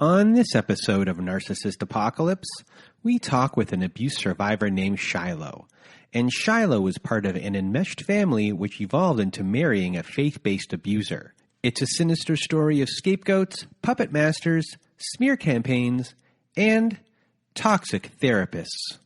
On this episode of Narcissist Apocalypse, we talk with an abuse survivor named Shilo. And Shilo is part of an enmeshed family which evolved into marrying a faith-based abuser. It's a sinister story of scapegoats, puppet masters, smear campaigns, and toxic therapists.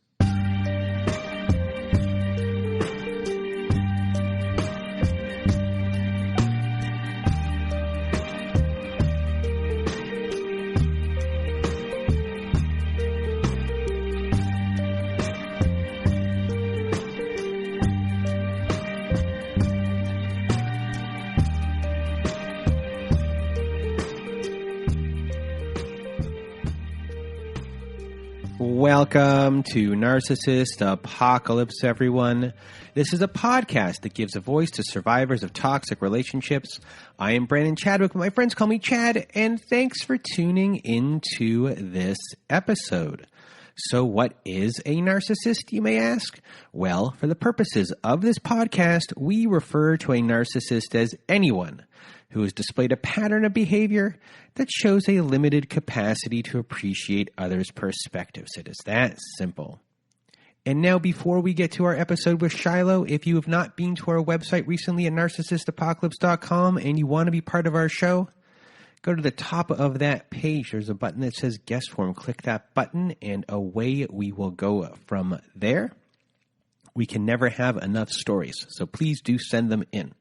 Welcome to Narcissist Apocalypse, everyone. This is a podcast that gives a voice to survivors of toxic relationships. I am Brandon Chadwick, but my friends call me Chad, and thanks for tuning into this episode. So what is a narcissist, you may ask? Well, for the purposes of this podcast, we refer to a narcissist as anyone who has displayed a pattern of behavior that shows a limited capacity to appreciate others' perspectives. It is that simple. And now, before we get to our episode with Shilo, if you have not been to our website recently at narcissistapocalypse.com and you want to be part of our show, go to the top of that page. There's a button that says guest form. Click that button and away we will go from there. We can never have enough stories, so please do send them in.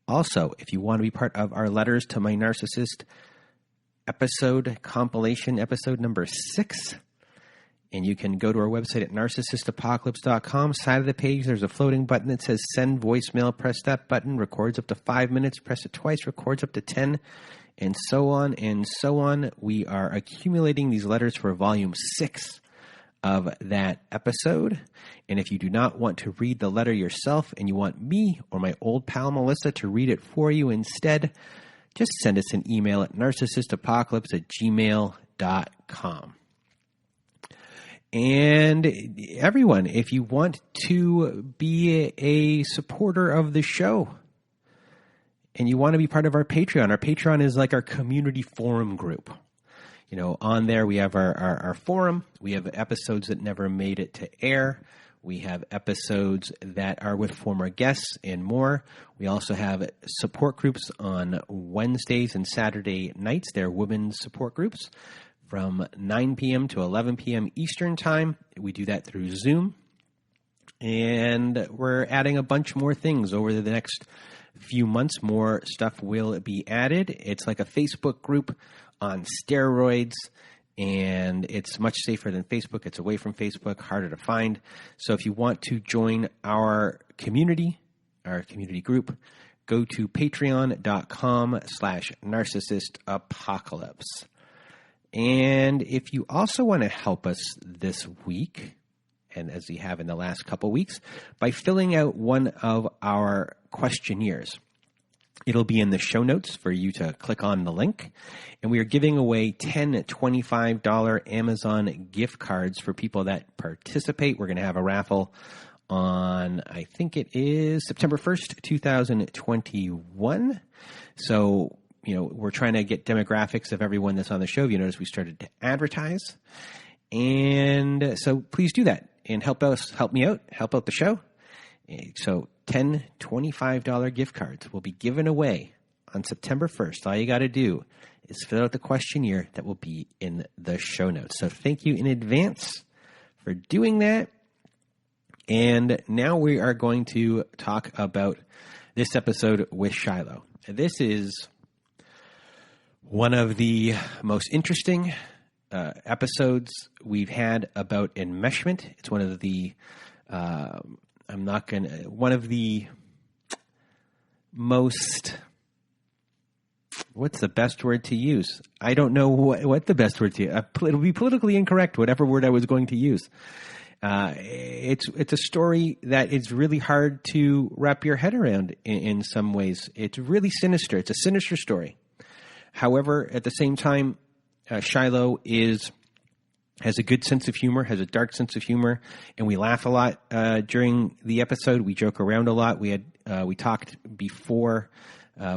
Also, if you want to be part of our Letters to My Narcissist episode compilation, episode number 6, and you can go to our website at narcissistapocalypse.com. Side of the page, there's a floating button that says send voicemail. Press that button, records up to 5 minutes. Press it twice, records up to 10, and so on and so on. We are accumulating these letters for volume 6 of that episode. And if you do not want to read the letter yourself and you want me or my old pal Melissa to read it for you instead, just send us an email at narcissistapocalypse@gmail.com. And everyone, if you want to be a supporter of the show and you want to be part of our Patreon is like our community forum group. You know, on there we have our forum. We have episodes that never made it to air. We have episodes that are with former guests and more. We also have support groups on Wednesdays and Saturday nights. They're women's support groups from 9 p.m. to 11 p.m. Eastern Time. We do that through Zoom. And we're adding a bunch more things over the next few months. More stuff will be added. It's like a Facebook group on steroids, and it's much safer than Facebook. It's away from Facebook, harder to find. So if you want to join our community group, go to patreon.com/narcissistapocalypse. And if you also want to help us this week, and as we have in the last couple weeks, by filling out one of our questionnaires. It'll be in the show notes for you to click on the link. And we are giving away 10 $25 Amazon gift cards for people that participate. We're going to have a raffle on, I think it is September 1st, 2021. So, you know, we're trying to get demographics of everyone that's on the show. You notice we started to advertise. And so please do that and help me out, help out the show. So 10 $25 gift cards will be given away on September 1st. All you got to do is fill out the questionnaire that will be in the show notes. So thank you in advance for doing that. And now we are going to talk about this episode with Shilo. This is one of the most interesting episodes we've had about enmeshment. It's one of the one of the most, what's the best word to use? I don't know what the best word to use. It'll be politically incorrect, whatever word I was going to use. It's a story that is really hard to wrap your head around in some ways. It's really sinister. It's a sinister story. However, at the same time, Shilo has a good sense of humor, has a dark sense of humor, and we laugh a lot during the episode. We joke around a lot. We talked before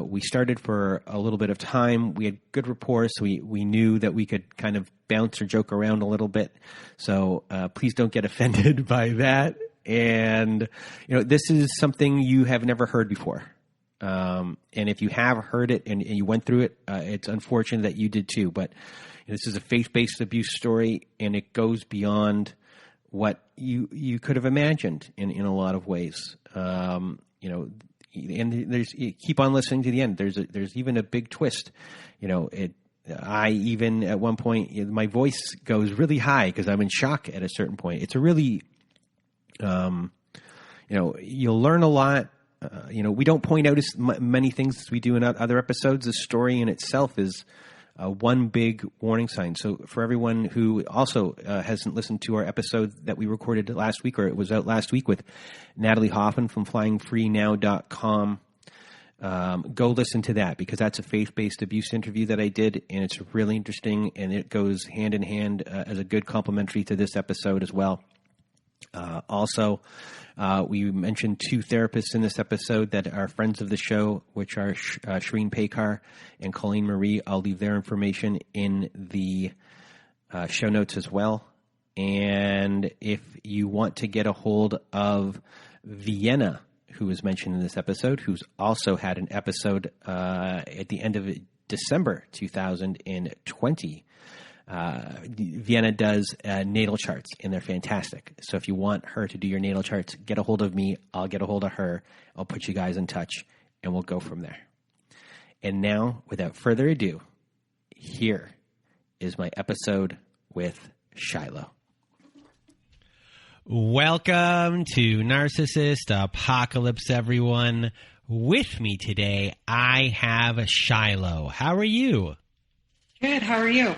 We started for a little bit of time. We had good rapport, so we knew that we could kind of bounce or joke around a little bit. So please don't get offended by that. And, this is something you have never heard before. And if you have heard it and you went through it, it's unfortunate that you did too. But this is a faith-based abuse story, and it goes beyond what you could have imagined in a lot of ways. And you keep on listening to the end. There's even a big twist. I even at one point my voice goes really high because I'm in shock at a certain point. It's a really, you'll learn a lot. We don't point out as many things as we do in other episodes. The story in itself is one big warning sign. So for everyone who also hasn't listened to our episode that we recorded last week, or it was out last week with Natalie Hoffman from flyingfreenow.com, go listen to that because that's a faith-based abuse interview that I did, and it's really interesting, and it goes hand in hand as a good complementary to this episode as well. Also, we mentioned two therapists in this episode that are friends of the show, which are Shreen Pekar and Colleen Marie. I'll leave their information in the show notes as well. And if you want to get a hold of Vienna, who was mentioned in this episode, who's also had an episode at the end of December 2020, Vienna does natal charts, and they're fantastic. So if you want her to do your natal charts, get a hold of me. I'll get a hold of her. I'll put you guys in touch, and we'll go from there. And now, without further ado, here is my episode with Shilo. Welcome to Narcissist Apocalypse, everyone. With me today, I have Shilo. How are you? Good. How are you?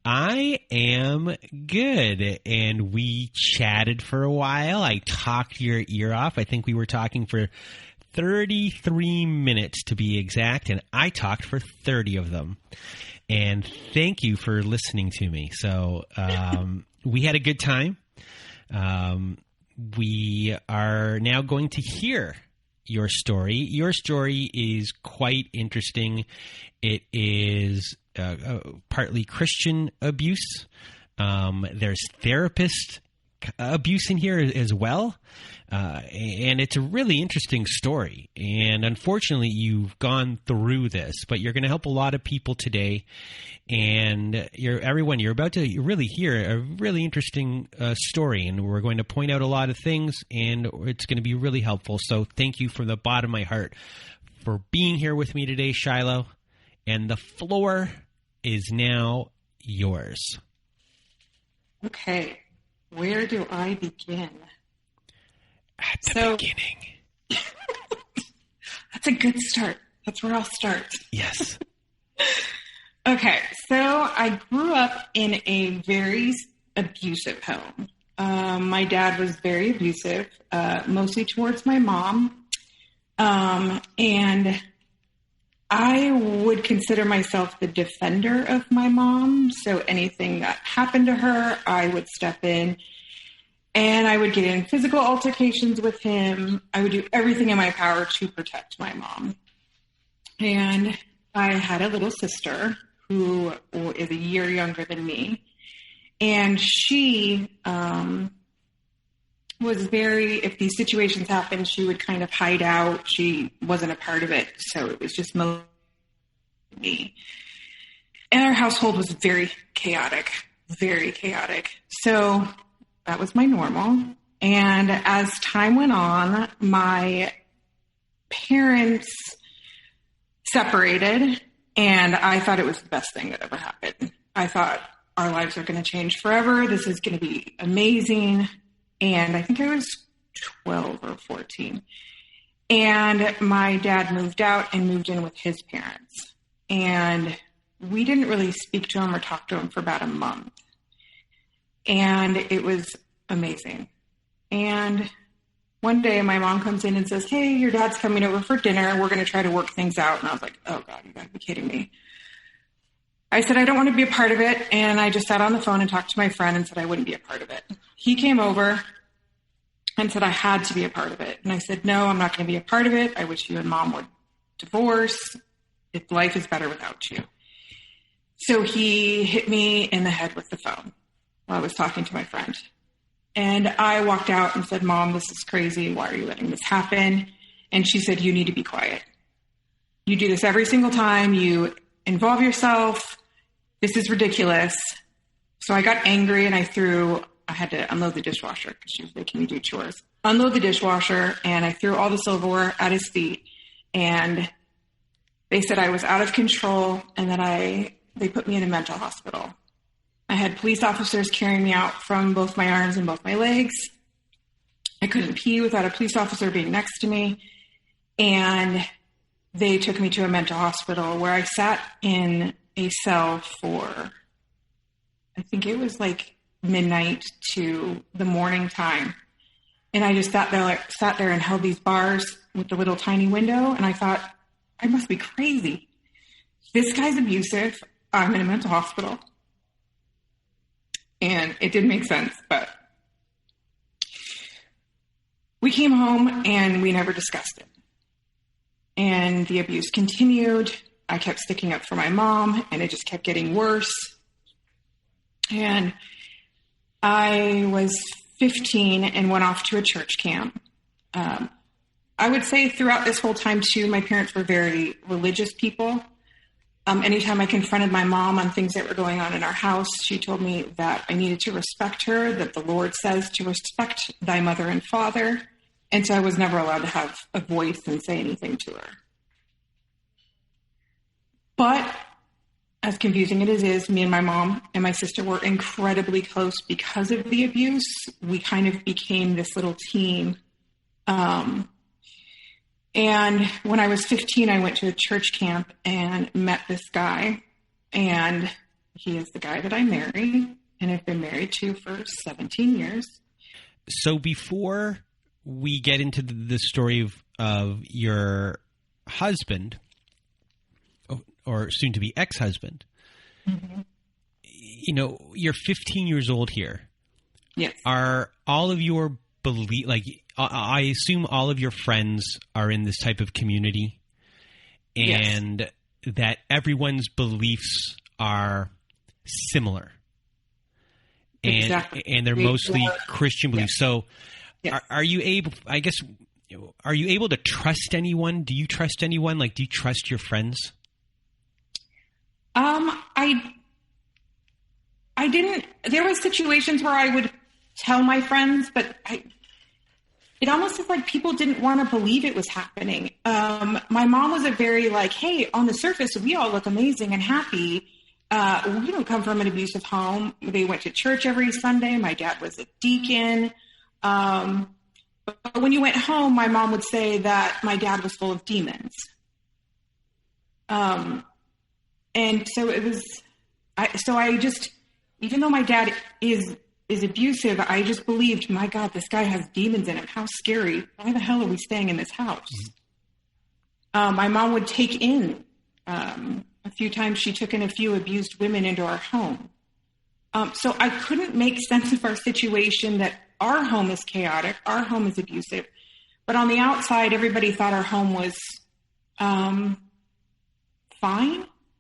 I am good, and we chatted for a while. I talked your ear off. I think we were talking for 33 minutes to be exact, and I talked for 30 of them. And thank you for listening to me. So we had a good time. We are now going to hear your story. Your story is quite interesting. It is partly Christian abuse. There's therapist abuse in here as well. And it's a really interesting story. And unfortunately, you've gone through this, but you're going to help a lot of people today. And you're about to really hear a really interesting story. And we're going to point out a lot of things, and it's going to be really helpful. So thank you from the bottom of my heart for being here with me today, Shilo. And the floor is now yours. Okay. Where do I begin? At the beginning. That's a good start. That's where I'll start. Yes. Okay. So I grew up in a very abusive home. My dad was very abusive, mostly towards my mom. And I would consider myself the defender of my mom. So anything that happened to her, I would step in, and I would get in physical altercations with him. I would do everything in my power to protect my mom. And I had a little sister who is a year younger than me. And she was if these situations happened, she would kind of hide out. She wasn't a part of it. So it was just me. And our household was very chaotic. So that was my normal. And as time went on, my parents separated, and I thought it was the best thing that ever happened. I thought our lives are going to change forever. This is going to be amazing. And I think I was 12 or 14. And my dad moved out and moved in with his parents. And we didn't really speak to him or talk to him for about a month. And it was amazing. And one day my mom comes in and says, "Hey, your dad's coming over for dinner. We're going to try to work things out." And I was like, "Oh God, you got to be kidding me." I said, "I don't want to be a part of it." And I just sat on the phone and talked to my friend and said I wouldn't be a part of it. He came over and said I had to be a part of it. And I said, "No, I'm not going to be a part of it. I wish you and Mom would divorce. If life is better without you. So he hit me in the head with the phone while I was talking to my friend. And I walked out and said, Mom, this is crazy. Why are you letting this happen? And she said, you need to be quiet. You do this every single time. You involve yourself. This is ridiculous. So I got angry and I had to unload the dishwasher because she was making me do chores. Unload the dishwasher, and I threw all the silverware at his feet. And they said I was out of control and that they put me in a mental hospital. I had police officers carrying me out from both my arms and both my legs. I couldn't pee without a police officer being next to me. And they took me to a mental hospital where I sat in a cell for, I think it was like midnight to the morning time. And I just sat there and held these bars with the little tiny window. And I thought, I must be crazy. This guy's abusive. I'm in a mental hospital. And it didn't make sense, but we came home and we never discussed it. And the abuse continued. I kept sticking up for my mom, and it just kept getting worse. And I was 15 and went off to a church camp. I would say throughout this whole time, too, my parents were very religious people. Anytime I confronted my mom on things that were going on in our house, she told me that I needed to respect her, that the Lord says to respect thy mother and father. And so I was never allowed to have a voice and say anything to her. But as confusing as it is, me and my mom and my sister were incredibly close because of the abuse. We kind of became this little team. And when I was 15, I went to a church camp and met this guy. And he is the guy that I married and have been married to for 17 years. So before we get into the story of your husband, or soon-to-be ex-husband, mm-hmm. You know, you're 15 years old here. Yes. Are all of your I assume all of your friends are in this type of community, and yes. That everyone's beliefs are similar. Exactly. And they're mostly Christian beliefs. Yes. So yes. Are you able, I guess, are you able to trust anyone? Do you trust anyone? Like, do you trust your friends? I didn't, there were situations where I would tell my friends, but it almost is like people didn't want to believe it was happening. My mom was a very like, hey, on the surface, we all look amazing and happy. We don't come from an abusive home. They went to church every Sunday. My dad was a deacon. But when you went home, my mom would say that my dad was full of demons. And so it was, I just, even though my dad is abusive, I just believed, my God, this guy has demons in him. How scary. Why the hell are we staying in this house? My mom would take in, a few times she took in a few abused women into our home. So I couldn't make sense of our situation that our home is chaotic, our home is abusive. But on the outside, everybody thought our home was fine.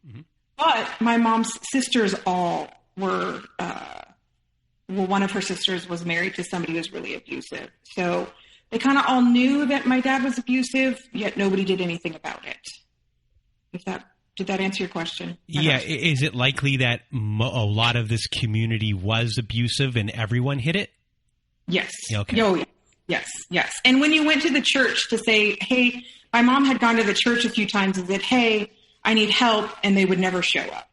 Mm-hmm. But my mom's sisters all were, one of her sisters was married to somebody who was really abusive. So they kind of all knew that my dad was abusive, yet nobody did anything about it. Did that answer your question? Yeah. Is it likely that a lot of this community was abusive and everyone hid it? Yes. Okay. Oh, yes. And when you went to the church to say, hey, my mom had gone to the church a few times and said, hey, I need help, and they would never show up.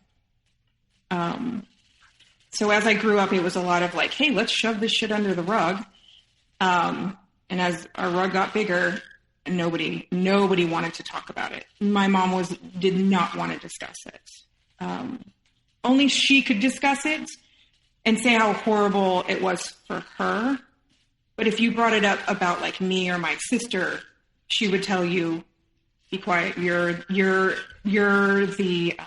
So as I grew up, it was a lot of like, hey, let's shove this shit under the rug. And as our rug got bigger, nobody wanted to talk about it. My mom did not want to discuss it. Only she could discuss it and say how horrible it was for her. But if you brought it up about like me or my sister, she would tell you, be quiet. You're the,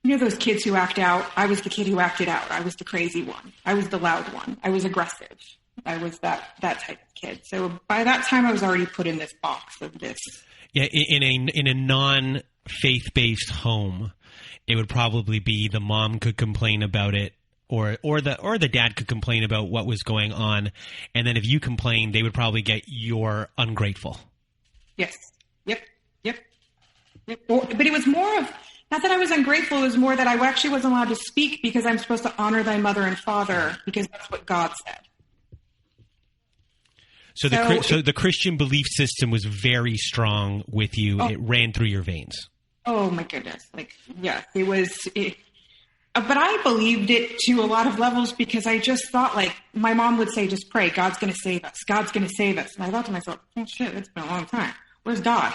those kids who act out. I was the kid who acted out. I was the crazy one. I was the loud one. I was aggressive. I was that type of kid. So by that time I was already put in this box of this. Yeah, in a non-faith-based home, it would probably be the mom could complain about it, or the dad could complain about what was going on, and then if you complained, they would probably get you're ungrateful. Yes. Yep. But it was more of, not that I was ungrateful, it was more that I actually wasn't allowed to speak because I'm supposed to honor thy mother and father because that's what God said. So the Christian belief system was very strong with you. Oh, it ran through your veins. Oh my goodness. It was, but I believed it to a lot of levels because I just thought, like, my mom would say, just pray, God's going to save us. God's going to save us. And I thought to myself, oh shit, it's been a long time. Where's God?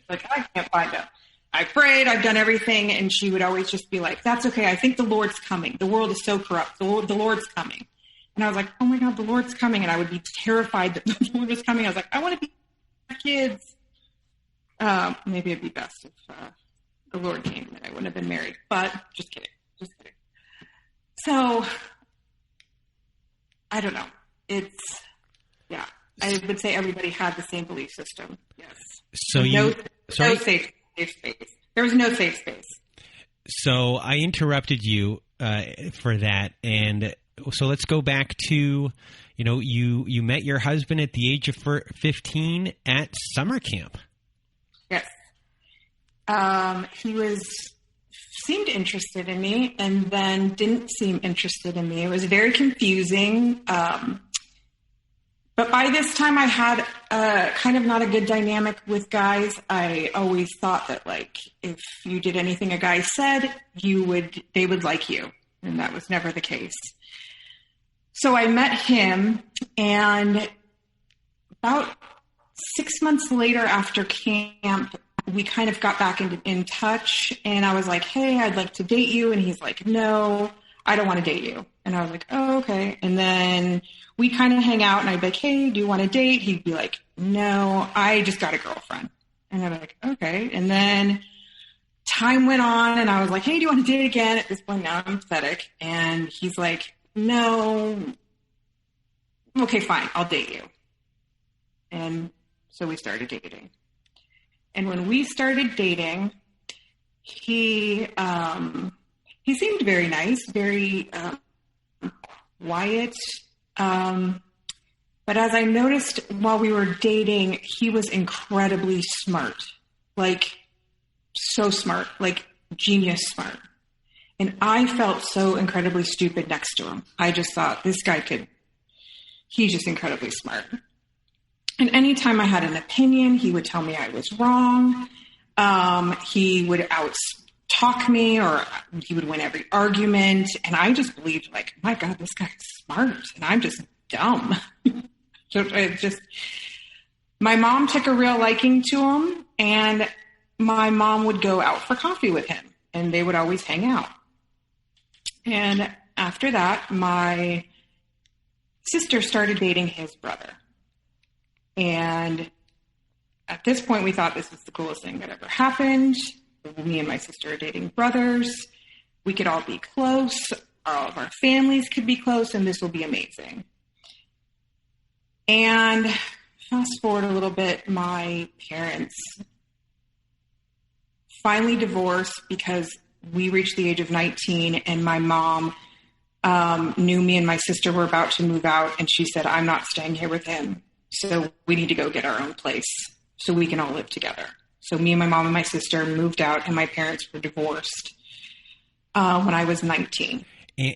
I can't find him. I prayed, I've done everything. And she would always just be like, that's okay. I think the Lord's coming. The world is so corrupt. The Lord's coming. And I was like, oh my God, the Lord's coming. And I would be terrified that the Lord was coming. I was like, I want to be with my kids. Maybe it'd be best if the Lord came and I wouldn't have been married. But just kidding. So, I don't know. I would say everybody had the same belief system. Yes. So no safe space. There was no safe space. So I interrupted you for that, and so let's go back to, you met your husband at the age of 15 at summer camp. Yes. He seemed interested in me and then didn't seem interested in me. It was very confusing. But by this time I had kind of not a good dynamic with guys. I always thought that, like, if you did anything a guy said, they would like you. And that was never the case. So I met him, and about 6 months later after camp, we kind of got back in touch, and I was like, hey, I'd like to date you. And he's like, no, I don't want to date you. And I was like, oh, okay. And then we kind of hang out, and I'd be like, hey, do you want to date? He'd be like, no, I just got a girlfriend. And I'd be like, okay. And then time went on, and I was like, hey, do you want to date again? At this point, now I'm pathetic. And he's like, no. Okay, fine. I'll date you. And so we started dating. And when we started dating, he seemed very nice, very quiet. But as I noticed while we were dating, he was incredibly smart, like so smart, like genius smart. And I felt so incredibly stupid next to him. I just thought, this guy he's just incredibly smart. And anytime I had an opinion, he would tell me I was wrong. He would out-talk me, or he would win every argument. And I just believed, like, my God, this guy's smart, and I'm just dumb. So my mom took a real liking to him, and my mom would go out for coffee with him, and they would always hang out. And after that, my sister started dating his brother. And at this point, we thought this was the coolest thing that ever happened. Me and my sister are dating brothers. We could all be close. All of our families could be close, and this will be amazing. And fast forward a little bit, my parents finally divorced because we reached the age of 19, and my mom knew me and my sister were about to move out, and she said, I'm not staying here with him. So we need to go get our own place so we can all live together. So me and my mom and my sister moved out, and my parents were divorced when I was 19.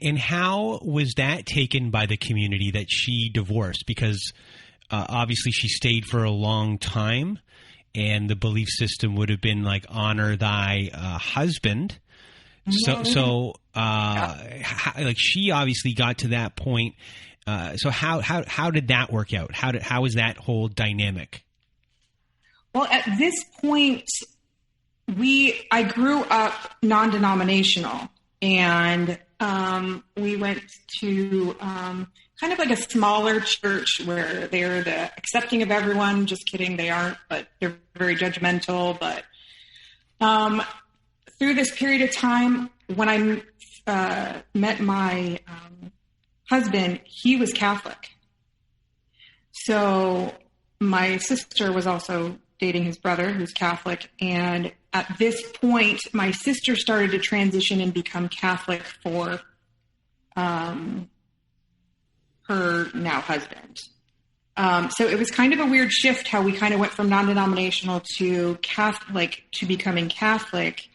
And how was that taken by the community that she divorced? Because obviously she stayed for a long time, and the belief system would have been like, honor thy husband. So like she obviously got to that point. So how did that work out? How was that whole dynamic? Well, at this point, I grew up non-denominational, and we went to kind of like a smaller church where they're accepting of everyone. Just kidding, they aren't, but they're very judgmental. But through this period of time, when I met my husband, he was Catholic. So my sister was also dating his brother, who's Catholic. And at this point, my sister started to transition and become Catholic for her now husband. So it was kind of a weird shift how we kind of went from non-denominational to Catholic to becoming Catholic.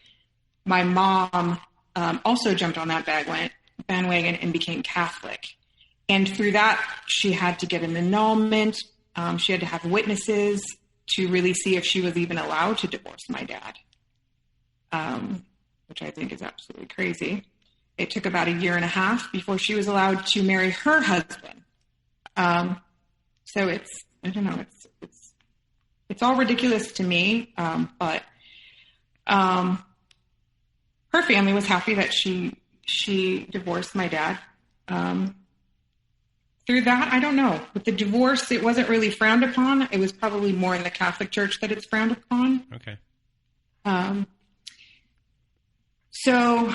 My mom also jumped on that bandwagon and became Catholic. And through that, she had to get an annulment. She had to have witnesses to really see if she was even allowed to divorce my dad, which I think is absolutely crazy. It took about 1.5 years before she was allowed to marry her husband. So I don't know, it's all ridiculous to me. But her family was happy that she divorced my dad. Through that, I don't know. With the divorce, it wasn't really frowned upon. It was probably more in the Catholic Church that it's frowned upon. Okay. So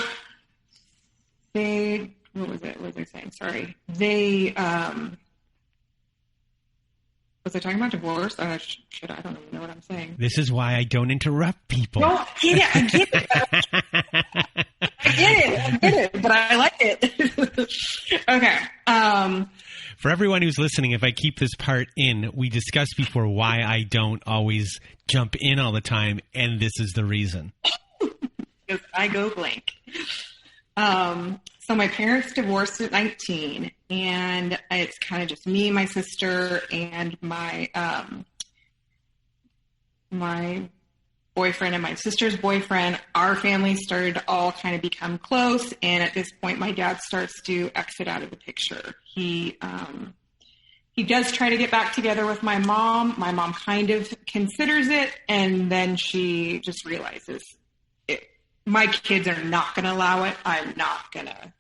they, what was I saying? Sorry. They, was I talking about divorce? I don't even know what I'm saying. This is why I don't interrupt people. No, I get it. I get it, but I like it. Okay. For everyone who's listening, if I keep this part in, we discussed before why I don't always jump in all the time, and this is the reason. Because I go blank. So my parents divorced at 19, and it's kind of just me, my sister, and my my boyfriend and my sister's boyfriend. Our families started to all kind of become close, and at this point, my dad starts to exit out of the picture. He does try to get back together with my mom. My mom kind of considers it, and then she just realizes my kids are not going to allow it. I'm not going to.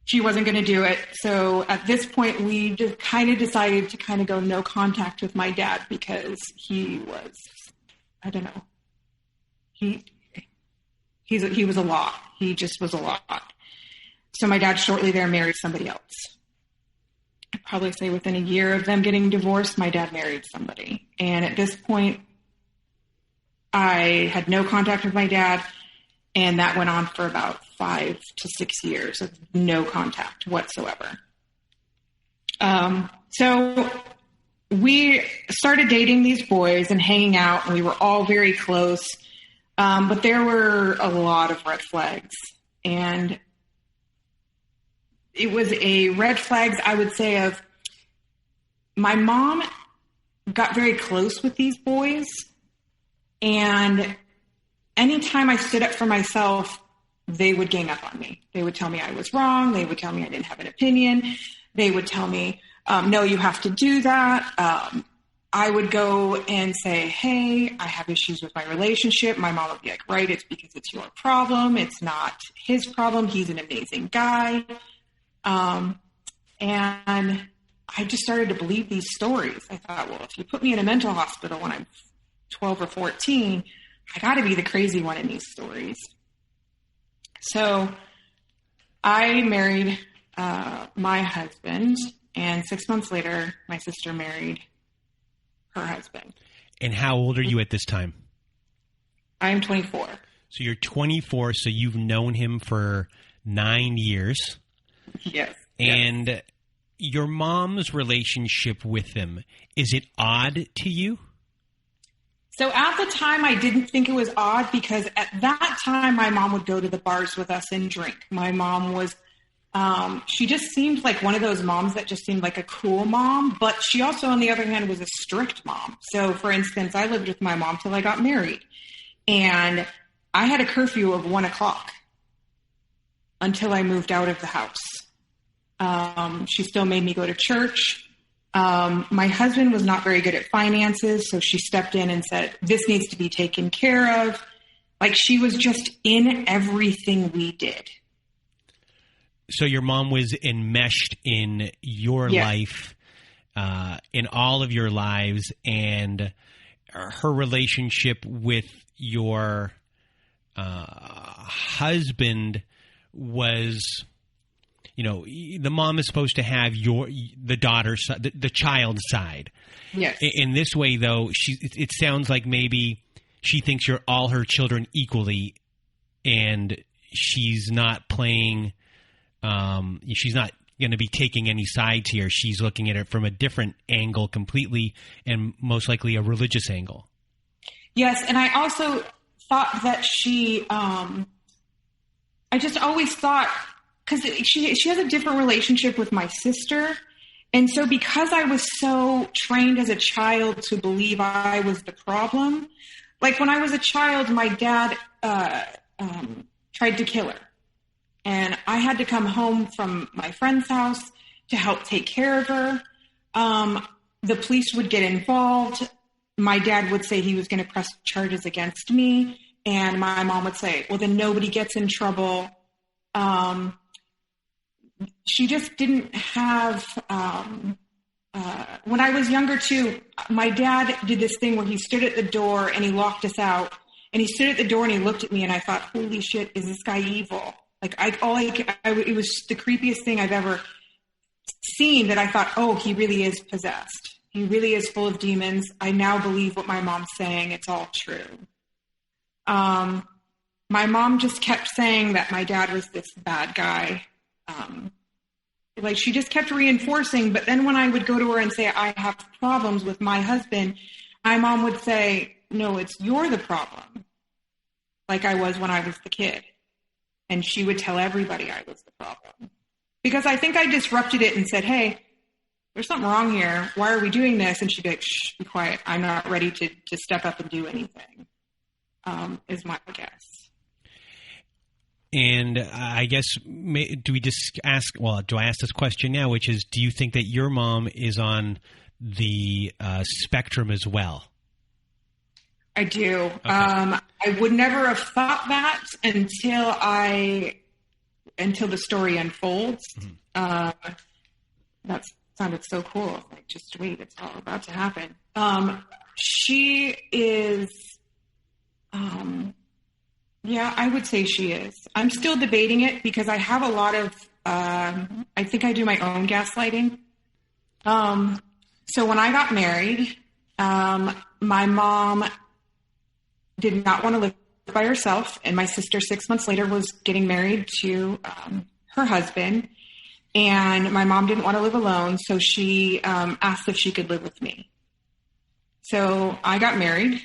She wasn't going to do it. So at this point, we just kind of decided to kind of go no contact with my dad because he was, I don't know. He was a lot. He just was a lot. So my dad shortly there married somebody else. I'd probably say within 1 year of them getting divorced, my dad married somebody. And at this point, I had no contact with my dad, and that went on for about 5 to 6 years of no contact whatsoever. So we started dating these boys and hanging out, and we were all very close, but there were a lot of red flags. And it was a red flags, I would say, of my mom got very close with these boys, and anytime I stood up for myself, they would gang up on me. They would tell me I was wrong. They would tell me I didn't have an opinion. They would tell me, no, you have to do that. I would go and say, hey, I have issues with my relationship. My mom would be like, right, it's because it's your problem. It's not his problem. He's an amazing guy. And I just started to believe these stories. I thought, well, if you put me in a mental hospital when I'm 12 or 14, I got to be the crazy one in these stories. So I married my husband, and 6 months later, my sister married her husband. And how old are you at this time? I'm 24. So you're 24, so you've known him for 9 years. Yes. And your mom's relationship with him, is it odd to you? So at the time, I didn't think it was odd because at that time, my mom would go to the bars with us and drink. My mom was, she just seemed like one of those moms that just seemed like a cool mom, but she also, on the other hand, was a strict mom. So for instance, I lived with my mom till I got married, and I had a curfew of 1:00 until I moved out of the house. She still made me go to church. My husband was not very good at finances, so she stepped in and said, this needs to be taken care of. Like, she was just in everything we did. So your mom was enmeshed in your life, in all of your lives, and her relationship with your husband was the mom is supposed to have the daughter's, the child's side. Yes. In this way, though, it sounds like maybe she thinks you're all her children equally, and she's not playing. She's not going to be taking any sides here. She's looking at it from a different angle completely, and most likely a religious angle. Yes, and I also thought that she. I just always thought, because she has a different relationship with my sister. And so because I was so trained as a child to believe I was the problem, like when I was a child, my dad tried to kill her. And I had to come home from my friend's house to help take care of her. The police would get involved. My dad would say he was going to press charges against me. And my mom would say, well, then nobody gets in trouble. She just didn't have, when I was younger too, my dad did this thing where he stood at the door and he locked us out, and he stood at the door and he looked at me and I thought, holy shit, is this guy evil? Like it was the creepiest thing I've ever seen, that I thought, oh, he really is possessed. He really is full of demons. I now believe what my mom's saying. It's all true. My mom just kept saying that my dad was this bad guy. Like she just kept reinforcing, but then when I would go to her and say, I have problems with my husband, my mom would say, no, you're the problem. Like I was when I was the kid. And she would tell everybody I was the problem. Because I think I disrupted it and said, hey, there's something wrong here. Why are we doing this? And she'd be like, shh, be quiet. I'm not ready to step up and do anything, is my guess. And I guess, do I ask this question now, which is, do you think that your mom is on the spectrum as well? I do. Okay. I would never have thought that until the story unfolds. Mm-hmm. That sounded so cool. Like, just wait, it's all about to happen. She is, yeah, I would say she is. I'm still debating it because I have a lot of, I think I do my own gaslighting. So when I got married, my mom did not want to live by herself, and my sister 6 months later was getting married to her husband, and my mom didn't want to live alone, so she asked if she could live with me. So I got married,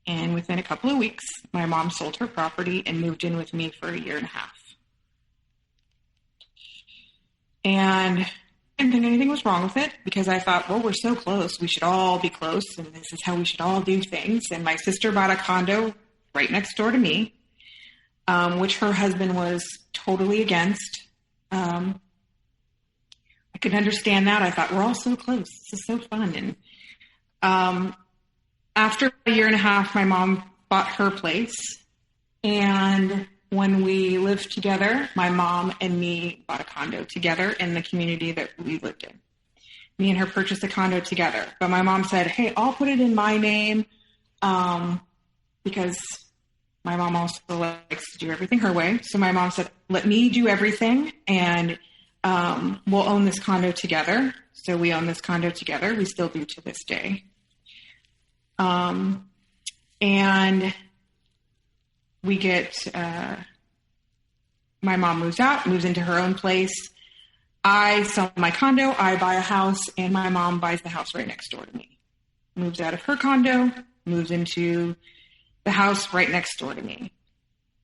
and within a couple of weeks, my mom sold her property and moved in with me for 1.5 years. And I didn't think anything was wrong with it because I thought, well, we're so close. We should all be close, and this is how we should all do things. And my sister bought a condo right next door to me, which her husband was totally against. I could understand that. I thought, we're all so close. This is so fun. And after 1.5 years, my mom bought her place. And when we lived together, my mom and me bought a condo together in the community that we lived in. Me and her purchased a condo together. But my mom said, hey, I'll put it in my name, because my mom also likes to do everything her way. So my mom said, let me do everything, and we'll own this condo together. So we own this condo together. We still do to this day. And we get, my mom moves out, moves into her own place. I sell my condo, I buy a house, and my mom buys the house right next door to me. Moves out of her condo, moves into the house right next door to me.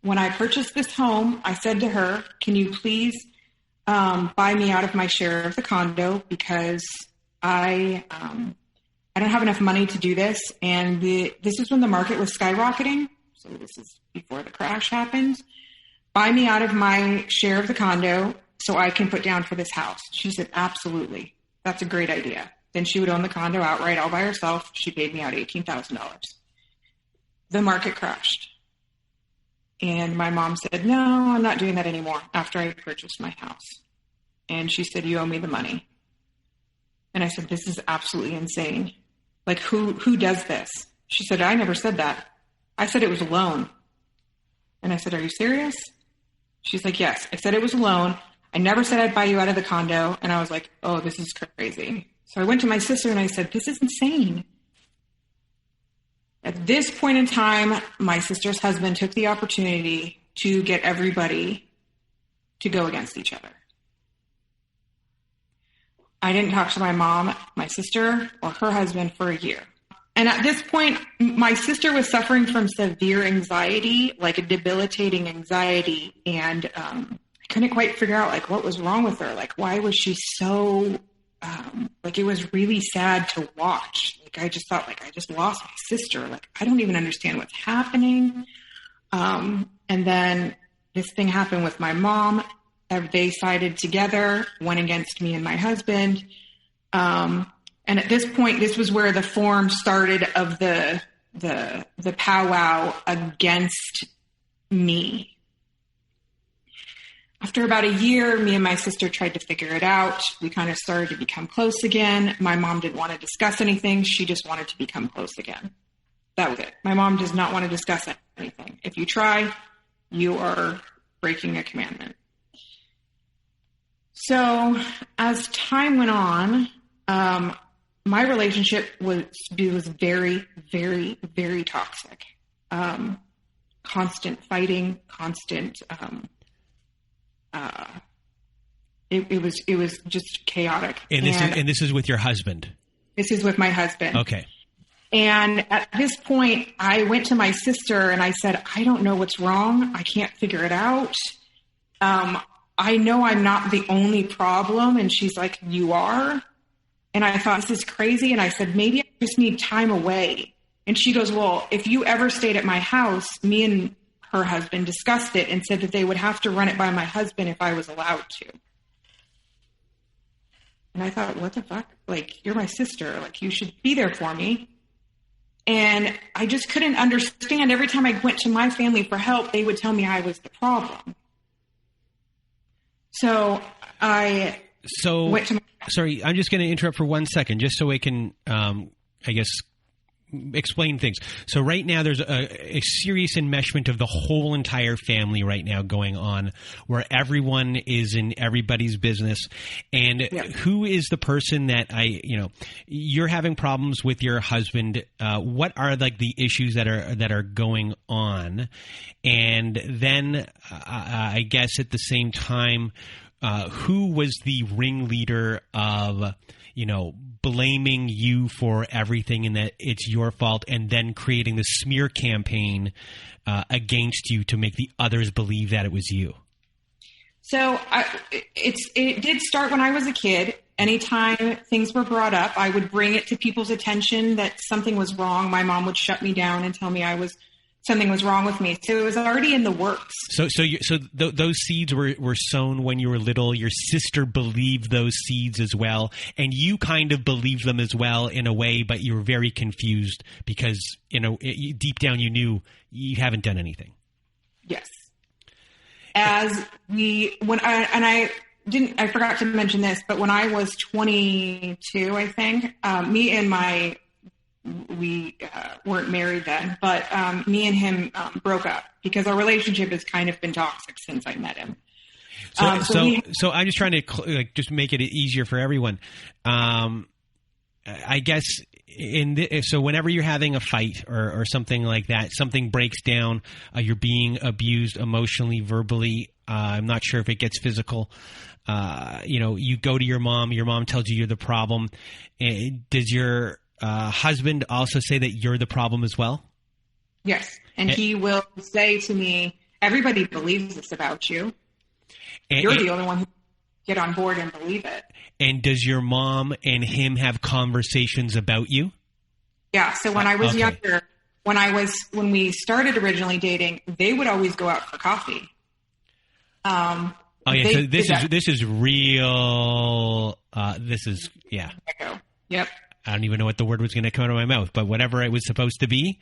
When I purchased this home, I said to her, can you please buy me out of my share of the condo, because I don't have enough money to do this. And this is when the market was skyrocketing. So this is before the crash happened. Buy me out of my share of the condo so I can put down for this house. She said, absolutely. That's a great idea. Then she would own the condo outright all by herself. She paid me out $18,000. The market crashed. And my mom said, no, I'm not doing that anymore after I purchased my house. And she said, you owe me the money. And I said, this is absolutely insane. Like, who does this? She said, I never said that. I said it was a loan. And I said, are you serious? She's like, yes. I said it was a loan. I never said I'd buy you out of the condo. And I was like, oh, this is crazy. So I went to my sister and I said, this is insane. At this point in time, my sister's husband took the opportunity to get everybody to go against each other. I didn't talk to my mom, my sister, or her husband for a year. And at this point, my sister was suffering from severe anxiety, like a debilitating anxiety. And I couldn't quite figure out like what was wrong with her. Like, why was she so, like, it was really sad to watch. Like, I just thought, like, I just lost my sister. Like, I don't even understand what's happening. And then this thing happened with my mom. They sided together, went against me and my husband. And at this point, this was where the form started of the powwow against me. After about a year, me and my sister tried to figure it out. We kind of started to become close again. My mom didn't want to discuss anything. She just wanted to become close again. That was it. My mom does not want to discuss anything. If you try, you are breaking a commandment. So as time went on, my relationship was very, very, very toxic. Constant fighting, constant. It was just chaotic. And this is with your husband. This is with my husband. Okay. And at this point, I went to my sister and I said, I don't know what's wrong. I can't figure it out. I know I'm not the only problem. And she's like, you are. And I thought, this is crazy. And I said, maybe I just need time away. And she goes, well, if you ever stayed at my house, me and her husband discussed it and said that they would have to run it by my husband if I was allowed to. And I thought, what the fuck? Like, you're my sister. Like, you should be there for me. And I just couldn't understand. Every time I went to my family for help, they would tell me I was the problem. So I went to my... Sorry, I'm just going to interrupt for 1 second, just so I can, I guess, explain things. So right now there's a serious enmeshment of the whole entire family right now going on, where everyone is in everybody's business. And who is the person that you're having problems with your husband? What are like the issues that are going on? And then I guess at the same time, who was the ringleader of, blaming you for everything and that it's your fault, and then creating the smear campaign against you to make the others believe that it was you? So it did start when I was a kid. Anytime things were brought up, I would bring it to people's attention that something was wrong. My mom would shut me down and tell me something was wrong with me. So it was already in the works. So those seeds were sown when you were little. Your sister believed those seeds as well, and you kind of believed them as well in a way, but you were very confused because deep down you knew you haven't done anything. Yes. I forgot to mention this, but when I was 22, I think, we weren't married then, but me and him broke up because our relationship has kind of been toxic since I met him. So I'm just trying to just make it easier for everyone. I guess so whenever you're having a fight or something like that, something breaks down, you're being abused emotionally, verbally. I'm not sure if it gets physical. You go to your mom tells you you're the problem. Does your husband also say that you're the problem as well? Yes. And he will say to me, everybody believes this about you. You're the only one who get on board and believe it. And does your mom and him have conversations about you? Yeah. So when I was younger, when we started originally dating, they would always go out for coffee. So this is real. Yep. I don't even know what the word was going to come out of my mouth, but whatever it was supposed to be,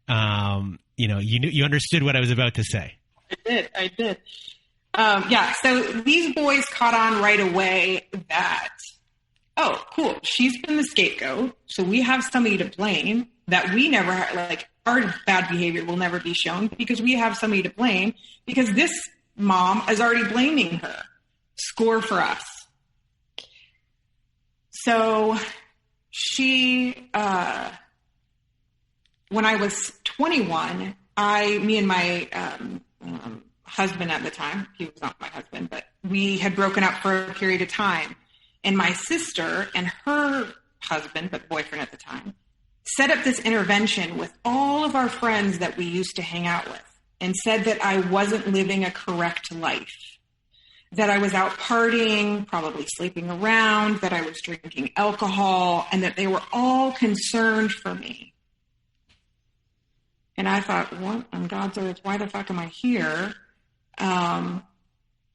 you understood what I was about to say. I did. So these boys caught on right away that, oh, cool, she's been the scapegoat, so we have somebody to blame that we never had, like, our bad behavior will never be shown because we have somebody to blame because this mom is already blaming her. score for us. So she, when I was 21, me and my husband at the time, he was not my husband, but we had broken up for a period of time. And my sister and her husband, but boyfriend at the time, set up this intervention with all of our friends that we used to hang out with and said that I wasn't living a correct life, that I was out partying, probably sleeping around, that I was drinking alcohol, and that they were all concerned for me. And I thought, what on God's earth, why the fuck am I here?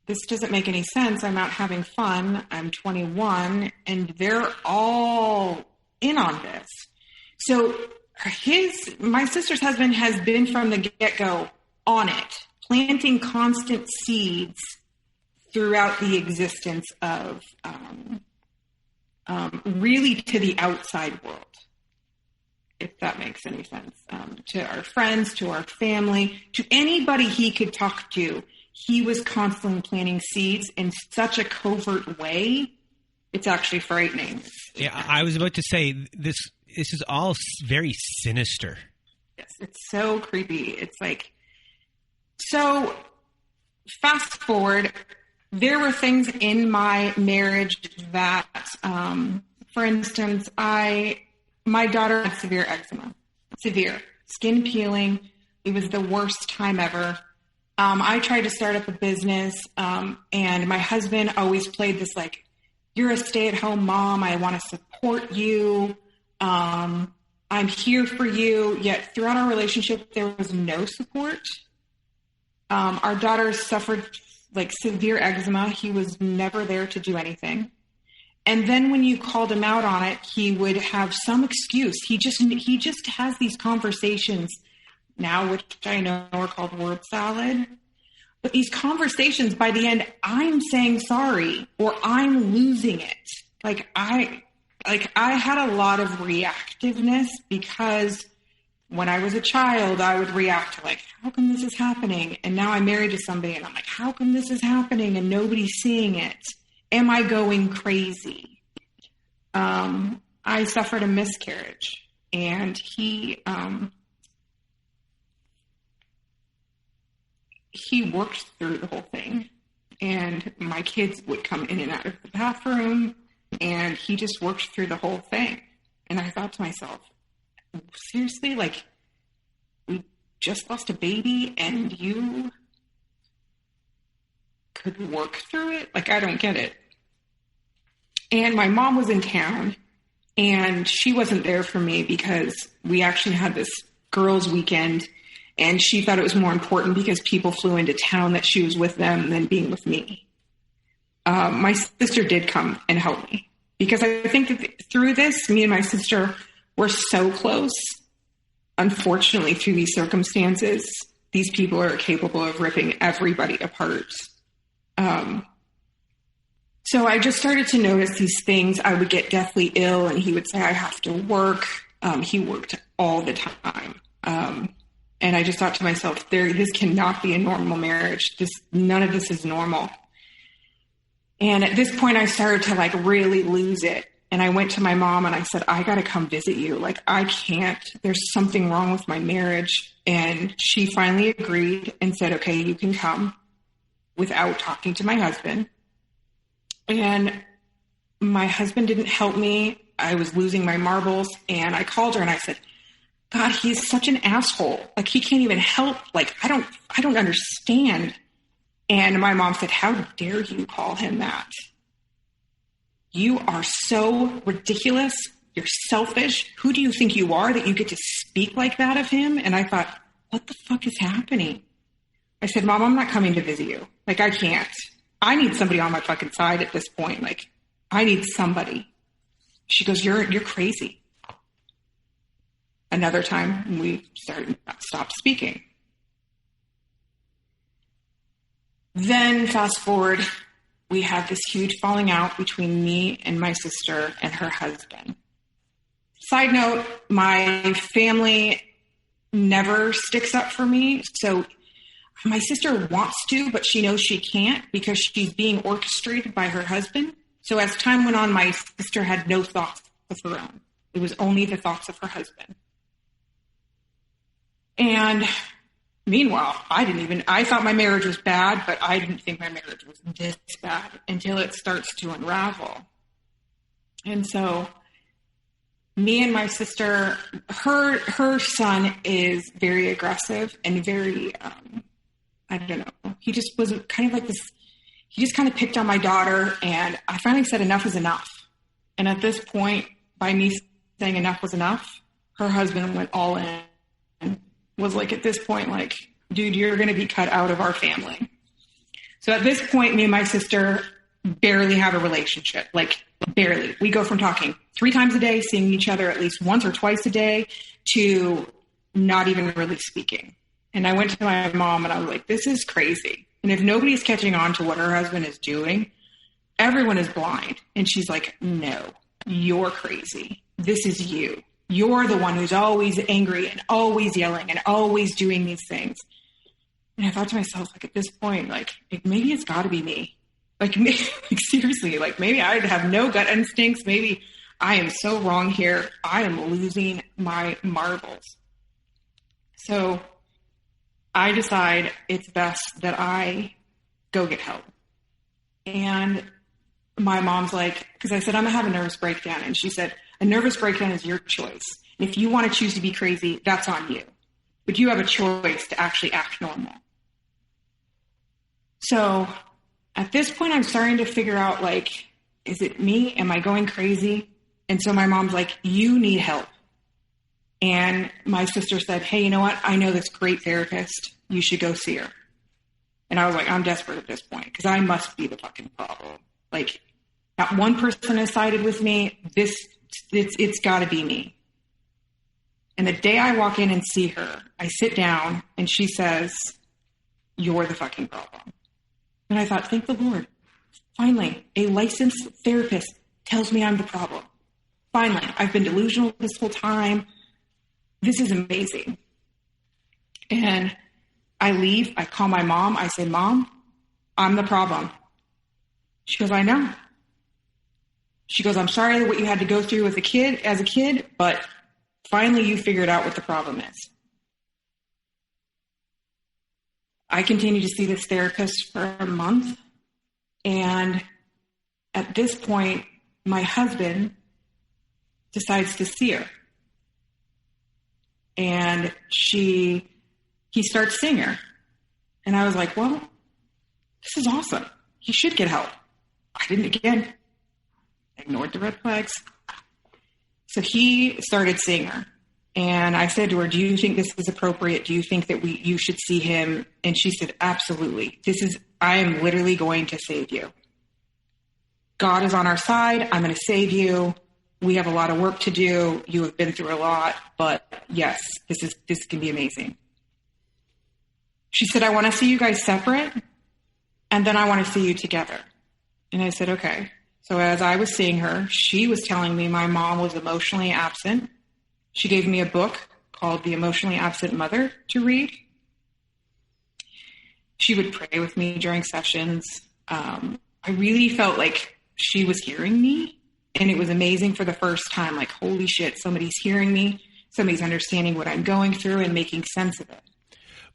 This doesn't make any sense. I'm out having fun. I'm 21, and they're all in on this. So my sister's husband has been from the get-go on it, planting constant seeds throughout the existence of really to the outside world, if that makes any sense, to our friends, to our family, to anybody he could talk to. He was constantly planting seeds in such a covert way. It's actually frightening. Yeah, I was about to say this is all very sinister. Yes, it's so creepy. It's like, so fast forward, there were things in my marriage that, for instance, my daughter had severe eczema, severe skin peeling. It was the worst time ever. I tried to start up a business, and my husband always played this like, you're a stay-at-home mom. I want to support you. I'm here for you. Yet throughout our relationship, there was no support. Our daughter suffered like severe eczema. He was never there to do anything. And then when you called him out on it, he would have some excuse. He just has these conversations now, which I know are called word salad. But these conversations, by the end, I'm saying sorry or I'm losing it. Like I had a lot of reactiveness because when I was a child, I would react to like, how come this is happening? And now I'm married to somebody and I'm like, how come this is happening and nobody's seeing it? Am I going crazy? I suffered a miscarriage, and he worked through the whole thing, and my kids would come in and out of the bathroom, and he just worked through the whole thing. And I thought to myself, seriously, like, we just lost a baby and you could work through it? Like, I don't get it. And my mom was in town, and she wasn't there for me because we actually had this girls' weekend, and she thought it was more important because people flew into town that she was with them than being with me. My sister did come and help me because I think that through this, me and my sister were so close. Unfortunately, through these circumstances, these people are capable of ripping everybody apart. So I just started to notice these things. I would get deathly ill, and he would say, I have to work. He worked all the time. And I just thought to myself, this cannot be a normal marriage. None of this is normal. And at this point, I started to like really lose it. And I went to my mom and I said, I got to come visit you. Like, I can't, there's something wrong with my marriage. And she finally agreed and said, okay, you can come, without talking to my husband. And my husband didn't help me. I was losing my marbles, and I called her and I said, God, he's such an asshole. Like, he can't even help. Like, I don't understand. And my mom said, how dare you call him that? You are so ridiculous. You're selfish. Who do you think you are that you get to speak like that of him? And I thought, what the fuck is happening? I said, Mom, I'm not coming to visit you. Like, I can't. I need somebody on my fucking side at this point. Like, I need somebody. She goes, you're crazy. Another time we stopped speaking. Then fast forward, we had this huge falling out between me and my sister and her husband. Side note, my family never sticks up for me. So my sister wants to, but she knows she can't because she's being orchestrated by her husband. So as time went on, my sister had no thoughts of her own. It was only the thoughts of her husband. And meanwhile, I thought my marriage was bad, but I didn't think my marriage was this bad until it starts to unravel. And so me and my sister, her son is very aggressive and very, I don't know. He just was kind of like this. He just kind of picked on my daughter, and I finally said enough is enough. And at this point, by me saying enough was enough, her husband went all in and was like, at this point, like, dude, you're going to be cut out of our family. So at this point, me and my sister barely have a relationship, like barely. We go from talking 3 times a day, seeing each other at least once or twice a day, to not even really speaking. And I went to my mom and I was like, this is crazy. And if nobody's catching on to what her husband is doing, everyone is blind. And she's like, no, you're crazy. This is you. You're the one who's always angry and always yelling and always doing these things. And I thought to myself, like, at this point, like maybe it's got to be me. Like seriously, like maybe I have no gut instincts. Maybe I am so wrong here. I am losing my marbles. So I decide it's best that I go get help. And my mom's like, because I said, I'm going to have a nervous breakdown. And she said, a nervous breakdown is your choice. And if you want to choose to be crazy, that's on you. But you have a choice to actually act normal. So at this point, I'm starting to figure out, like, is it me? Am I going crazy? And so my mom's like, you need help. And my sister said, hey, you know what? I know this great therapist. You should go see her. And I was like, I'm desperate at this point because I must be the fucking problem. Like, not one person has sided with me. It's got to be me. And the day I walk in and see her, I sit down and she says, you're the fucking problem. And I thought, thank the Lord. Finally, a licensed therapist tells me I'm the problem. Finally, I've been delusional this whole time. This is amazing. And I leave. I call my mom. I say, Mom, I'm the problem. She goes, I know. She goes, I'm sorry what you had to go through as a kid, but finally you figured out what the problem is. I continue to see this therapist for a month. And at this point, my husband decides to see her. And he starts seeing her. And I was like, well, this is awesome. He should get help. I didn't again. Ignored the red flags. So he started seeing her. And I said to her, do you think this is appropriate? Do you think that you should see him? And she said, absolutely. I am literally going to save you. God is on our side. I'm going to save you. We have a lot of work to do. You have been through a lot, but yes, this can be amazing. She said, I want to see you guys separate, and then I want to see you together. And I said, okay. So as I was seeing her, she was telling me my mom was emotionally absent. She gave me a book called The Emotionally Absent Mother to read. She would pray with me during sessions. I really felt like she was hearing me. And it was amazing for the first time, like, holy shit, somebody's hearing me. Somebody's understanding what I'm going through and making sense of it.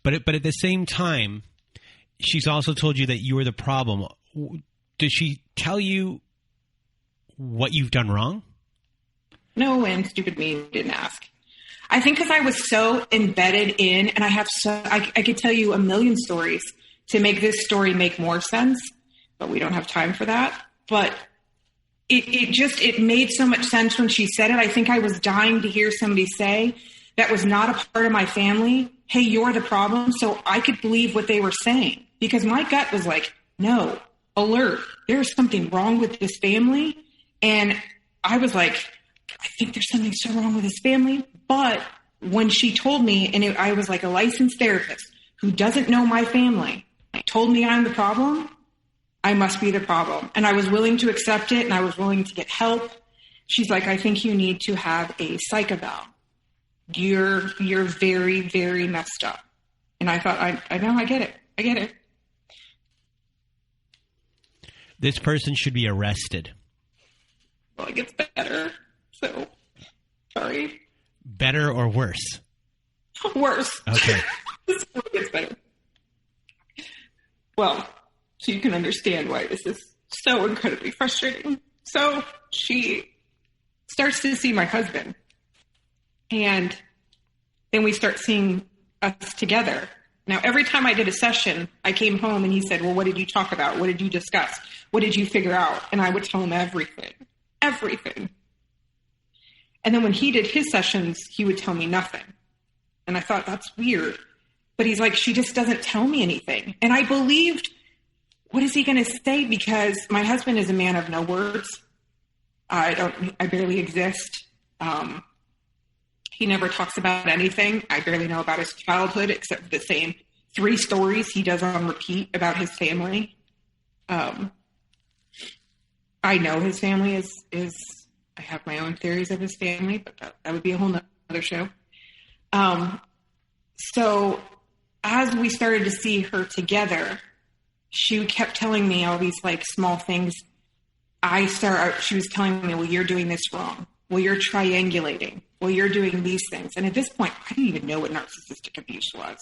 But at the same time, she's also told you that you were the problem. Did she tell you what you've done wrong? No, and stupid me didn't ask. I think because I was so embedded in, and I could tell you a million stories to make this story make more sense, but we don't have time for that. But it made so much sense when she said it. I think I was dying to hear somebody say that was not a part of my family, hey, you're the problem. So I could believe what they were saying because my gut was like, no, alert. There's something wrong with this family. And I was like, I think there's something so wrong with this family. But when she told me, and I was like a licensed therapist who doesn't know my family, told me I'm the problem, I must be the problem. And I was willing to accept it, and I was willing to get help. She's like, I think you need to have a psych eval. You're very, very messed up. And I thought, I know, I get it. I get it. This person should be arrested. Well, it gets better. So, sorry. Better or worse? Worse. Okay. This really gets better. Well, so you can understand why this is so incredibly frustrating. So she starts to see my husband. And then we start seeing us together. Now, every time I did a session, I came home and he said, well, what did you talk about? What did you discuss? What did you figure out? And I would tell him everything. Everything. And then when he did his sessions, he would tell me nothing. And I thought, that's weird. But he's like, she just doesn't tell me anything. And I believed, what is he going to say? Because my husband is a man of no words. I barely exist. He never talks about anything. I barely know about his childhood, except for the same 3 stories he does on repeat about his family. I know his family is I have my own theories of his family, but that would be a whole nother show. So as we started to see her together, she kept telling me all these like small things. She was telling me, well, you're doing this wrong. Well, you're triangulating. Well, you're doing these things. And at this point, I didn't even know what narcissistic abuse was.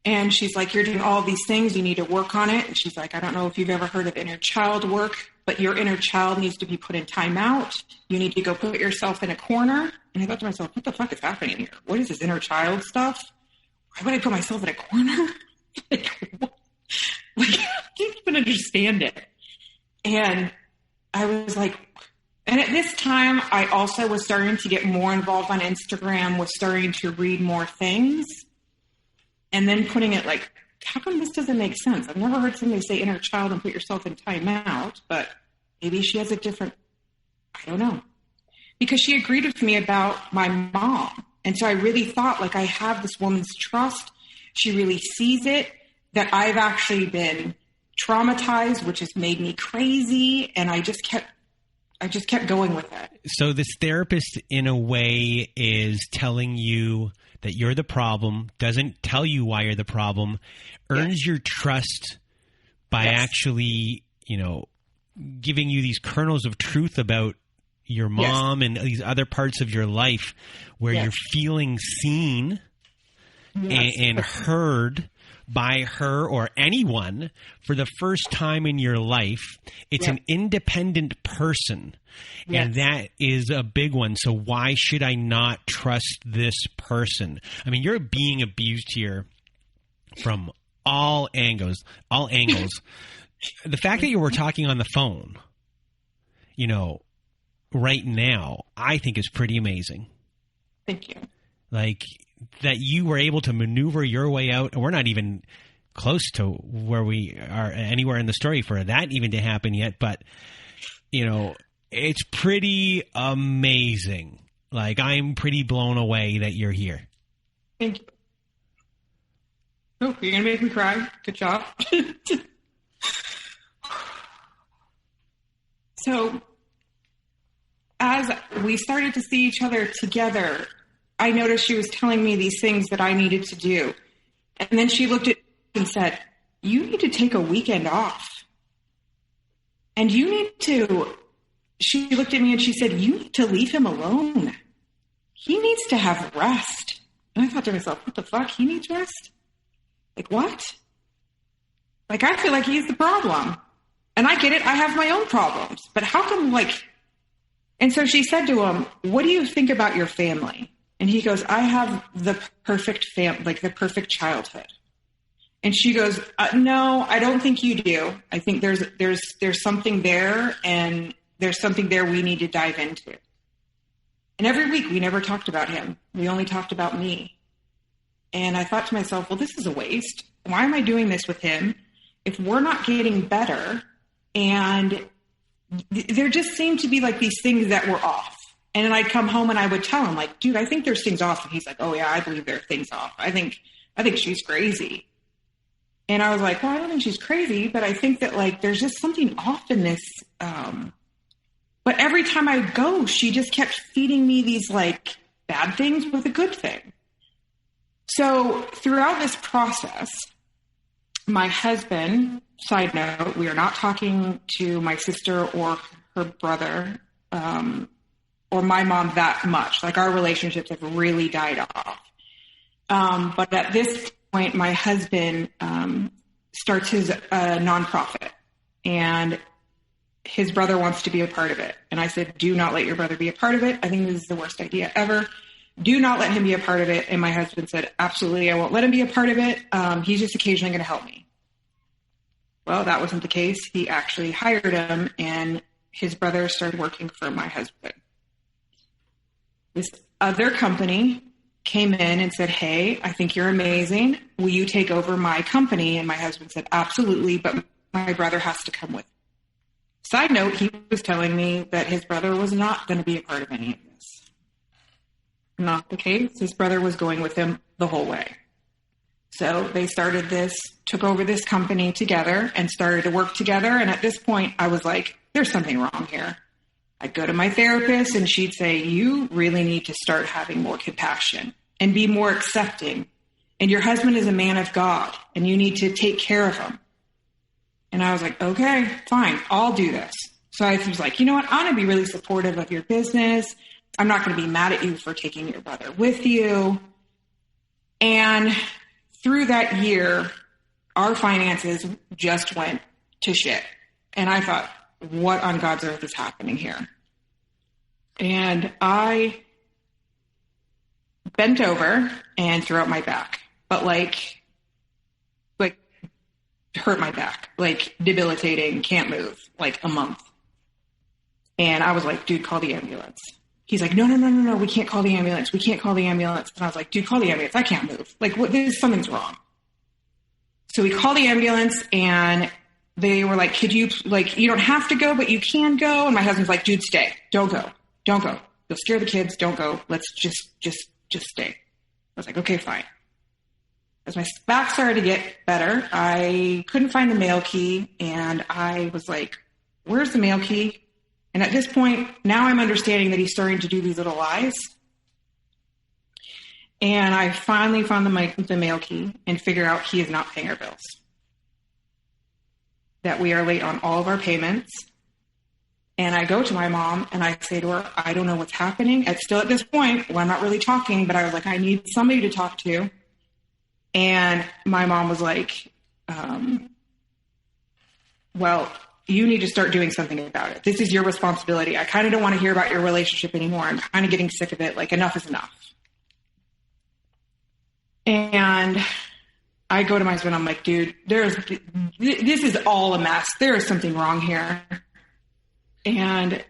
And she's like, you're doing all these things. You need to work on it. And she's like, I don't know if you've ever heard of inner child work, but your inner child needs to be put in timeout. You need to go put yourself in a corner. And I thought to myself, what the fuck is happening here? What is this inner child stuff? Why would I put myself in a corner? I can't even understand it. And I was like, and at this time, I also was starting to get more involved on Instagram, was starting to read more things, and then putting it like, how come this doesn't make sense? I've never heard somebody say inner child and put yourself in timeout, but maybe she has a different, I don't know. Because she agreed with me about my mom. And so I really thought, like, I have this woman's trust. She really sees it, that I've actually been traumatized, which has made me crazy. And I just kept going with it. So this therapist, in a way, is telling you that you're the problem, doesn't tell you why you're the problem, earns your trust by actually, giving you these kernels of truth about your mom and these other parts of your life where you're feeling seen and heard by her or anyone for the first time in your life. It's an independent person, and that is a big one. So why should I not trust this person? I mean, you're being abused here from all angles. The fact that you were talking on the phone, right now, I think is pretty amazing. Thank you. Like, that you were able to maneuver your way out, and we're not even close to where we are anywhere in the story for that even to happen yet, but it's pretty amazing. Like, I'm pretty blown away that you're here. Thank you. Oh, you're gonna make me cry. Good job. So as we started to see each other together, I noticed she was telling me these things that I needed to do. And then she looked at me and said, you need to take a weekend off. And she looked at me and she said, you need to leave him alone. He needs to have rest. And I thought to myself, what the fuck? He needs rest? Like, what? Like, I feel like he's the problem. And I get it. I have my own problems. But how come, and so she said to him, what do you think about your family? And he goes, I have the perfect the perfect childhood. And she goes, no, I don't think you do. I think there's something there, and there's something there we need to dive into. And every week we never talked about him. We only talked about me. And I thought to myself, well, this is a waste. Why am I doing this with him if we're not getting better? And there just seemed to be like these things that were off. And then I'd come home and I would tell him, like, dude, I think there's things off. And he's like, oh yeah, I believe there are things off. I think she's crazy. And I was like, well, I don't think she's crazy, but I think that there's just something off in this. But every time I go, she just kept feeding me these bad things with a good thing. So throughout this process, my husband, side note, we are not talking to my sister or her brother, or my mom that much. Like, our relationships have really died off. But at this point, my husband starts his nonprofit, and his brother wants to be a part of it. And I said, do not let your brother be a part of it. I think this is the worst idea ever. Do not let him be a part of it. And my husband said, absolutely, I won't let him be a part of it. He's just occasionally going to help me. Well, that wasn't the case. He actually hired him, and his brother started working for my husband. This other company came in and said, hey, I think you're amazing. Will you take over my company? And my husband said, absolutely, but my brother has to come with me. Side note, he was telling me that his brother was not going to be a part of any of this. Not the case. His brother was going with him the whole way. So they started this, took over this company together and started to work together. And at this point, I was like, there's something wrong here. I'd go to my therapist and she'd say, you really need to start having more compassion and be more accepting. And your husband is a man of God and you need to take care of him. And I was like, okay, fine, I'll do this. So I was like, you know what? I'm going to be really supportive of your business. I'm not going to be mad at you for taking your brother with you. And through that year, our finances just went to shit. And I thought, what on God's earth is happening here? And I bent over and threw out my back, but like hurt my back, like debilitating, can't move, like a month. And I was like, dude, call the ambulance. He's like, no, we can't call the ambulance. We can't call the ambulance. And I was like, dude, call the ambulance. I can't move. Like, what? Something's wrong. So we called the ambulance and they were like, could you, like, you don't have to go, but you can go. And my husband's like, dude, stay. Don't go. Don't go. You'll scare the kids. Don't go. Let's just stay. I was like, okay, fine. As my back started to get better, I couldn't find the mail key. And I was like, where's the mail key? And at this point, now I'm understanding that he's starting to do these little lies. And I finally found the mail key and figure out he is not paying our bills. That we are late on all of our payments. And I go to my mom and I say to her, I don't know what's happening. It's still at this point where I'm not really talking, but I was like, I need somebody to talk to. And my mom was like, well, you need to start doing something about it. This is your responsibility. I kind of don't want to hear about your relationship anymore. I'm kind of getting sick of it. Like, enough is enough. And I go to my husband. I'm like, dude, this is all a mess. There is something wrong here. And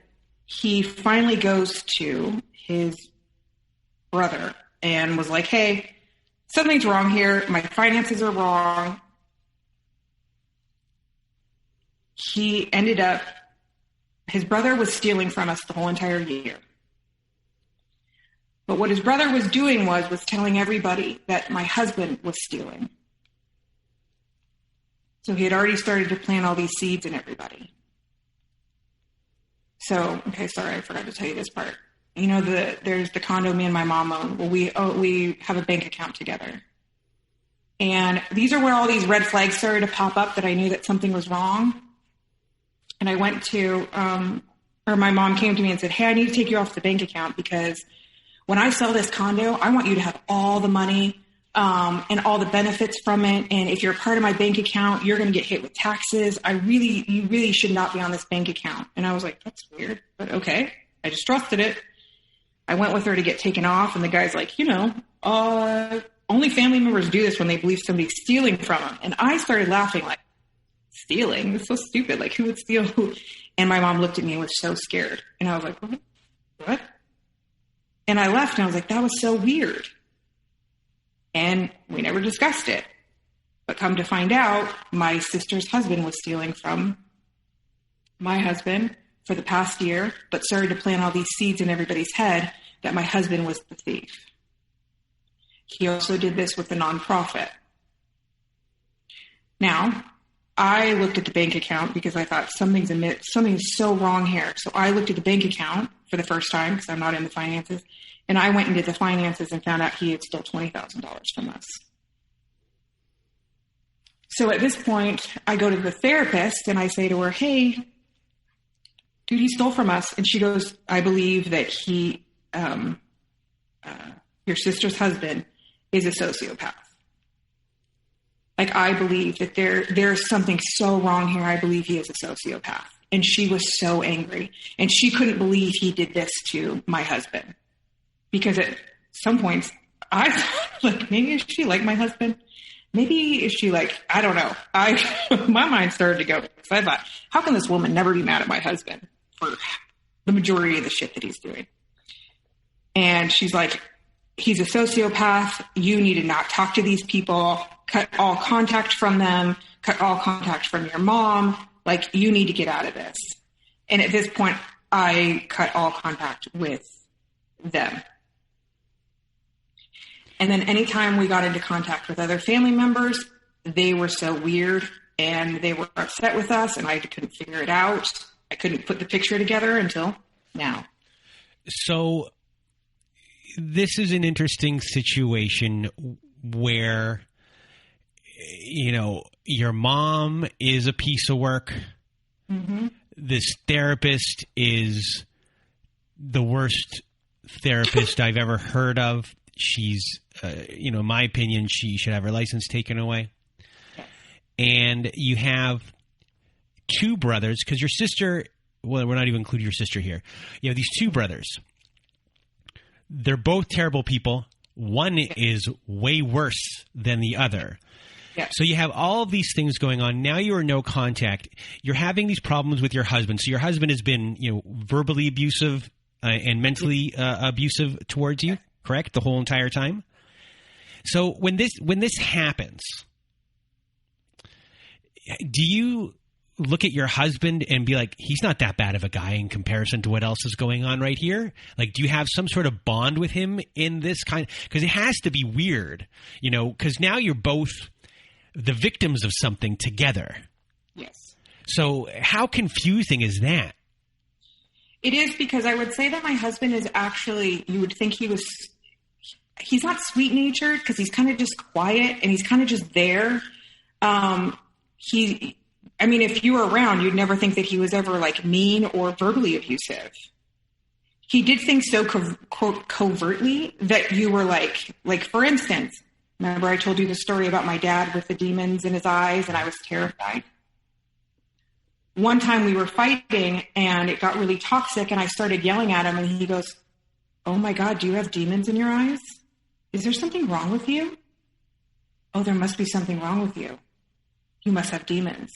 he finally goes to his brother and was like, hey, something's wrong here. My finances are wrong. He ended up, his brother was stealing from us the whole entire year. But what his brother was doing was telling everybody that my husband was stealing. So he had already started to plant all these seeds in everybody. So, okay, sorry, I forgot to tell you this part. You know, there's the condo me and my mom own. Well, we have a bank account together. And these are where all these red flags started to pop up that I knew that something was wrong. And I went to, or my mom came to me and said, hey, I need to take you off the bank account because when I sell this condo, I want you to have all the money and all the benefits from it. And if you're a part of my bank account, you're going to get hit with taxes. You really should not be on this bank account. And I was like, that's weird, but okay. I just trusted it. I went with her to get taken off. And the guy's like, only family members do this when they believe somebody's stealing from them. And I started laughing like, stealing? It's so stupid. Like, who would steal? And my mom looked at me and was so scared. And I was like, what? And I left and I was like, that was so weird. And we never discussed it. But come to find out, my sister's husband was stealing from my husband for the past year, but started to plant all these seeds in everybody's head that my husband was the thief. He also did this with the nonprofit. Now, I looked at the bank account because I thought something's so wrong here. So I looked at the bank account for the first time because I'm not in the finances. And I went and did the finances and found out he had stole $20,000 from us. So at this point, I go to the therapist and I say to her, hey, dude, he stole from us. And she goes, I believe that he, your sister's husband, is a sociopath. Like, I believe that there's something so wrong here. I believe he is a sociopath. And she was so angry. And she couldn't believe he did this to my husband. Because at some points, I thought, like, maybe is she like my husband? Maybe is she like, I don't know. My mind started to go. Because I thought, how can this woman never be mad at my husband for the majority of the shit that he's doing? And she's like, he's a sociopath. You need to not talk to these people. Cut all contact from them. Cut all contact from your mom. Like, you need to get out of this. And at this point, I cut all contact with them. And then anytime we got into contact with other family members, they were so weird and they were upset with us and I couldn't figure it out. I couldn't put the picture together until now. So this is an interesting situation where, you know, your mom is a piece of work. Mm-hmm. This therapist is the worst therapist I've ever heard of. She's, in my opinion, she should have her license taken away. And you have two brothers, because your sister, well, we're not even including your sister here. You have these two brothers. They're both terrible people. One is way worse than the other. Yeah. So you have all of these things going on. Now you are no contact. You're having these problems with your husband. So your husband has been, verbally abusive and mentally abusive towards you, correct? The whole entire time. So when this happens, do you look at your husband and be like, he's not that bad of a guy in comparison to what else is going on right here? Like, do you have some sort of bond with him in this kind? Because it has to be weird, because now you're both the victims of something together. Yes. So how confusing is that? It is, because I would say that my husband is actually, you would think he's not sweet-natured because he's kind of just quiet and he's kind of just there. If you were around, you'd never think that he was ever like mean or verbally abusive. He did things so quote covertly that you were like for instance, remember I told you the story about my dad with the demons in his eyes and I was terrified. One time we were fighting and it got really toxic and I started yelling at him and he goes, "Oh my God, do you have demons in your eyes? Is there something wrong with you?" "Oh, there must be something wrong with you. You must have demons."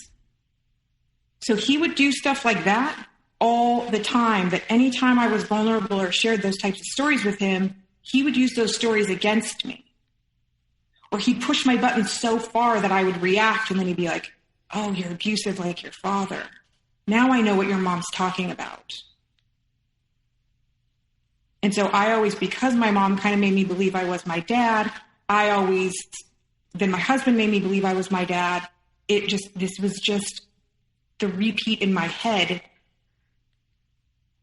So he would do stuff like that all the time, that anytime I was vulnerable or shared those types of stories with him, he would use those stories against me. Or he'd push my buttons so far that I would react and then he'd be like, "Oh, you're abusive like your father. Now I know what your mom's talking about." And so I always, because my mom kind of made me believe I was my dad, then my husband made me believe I was my dad. This was just the repeat in my head.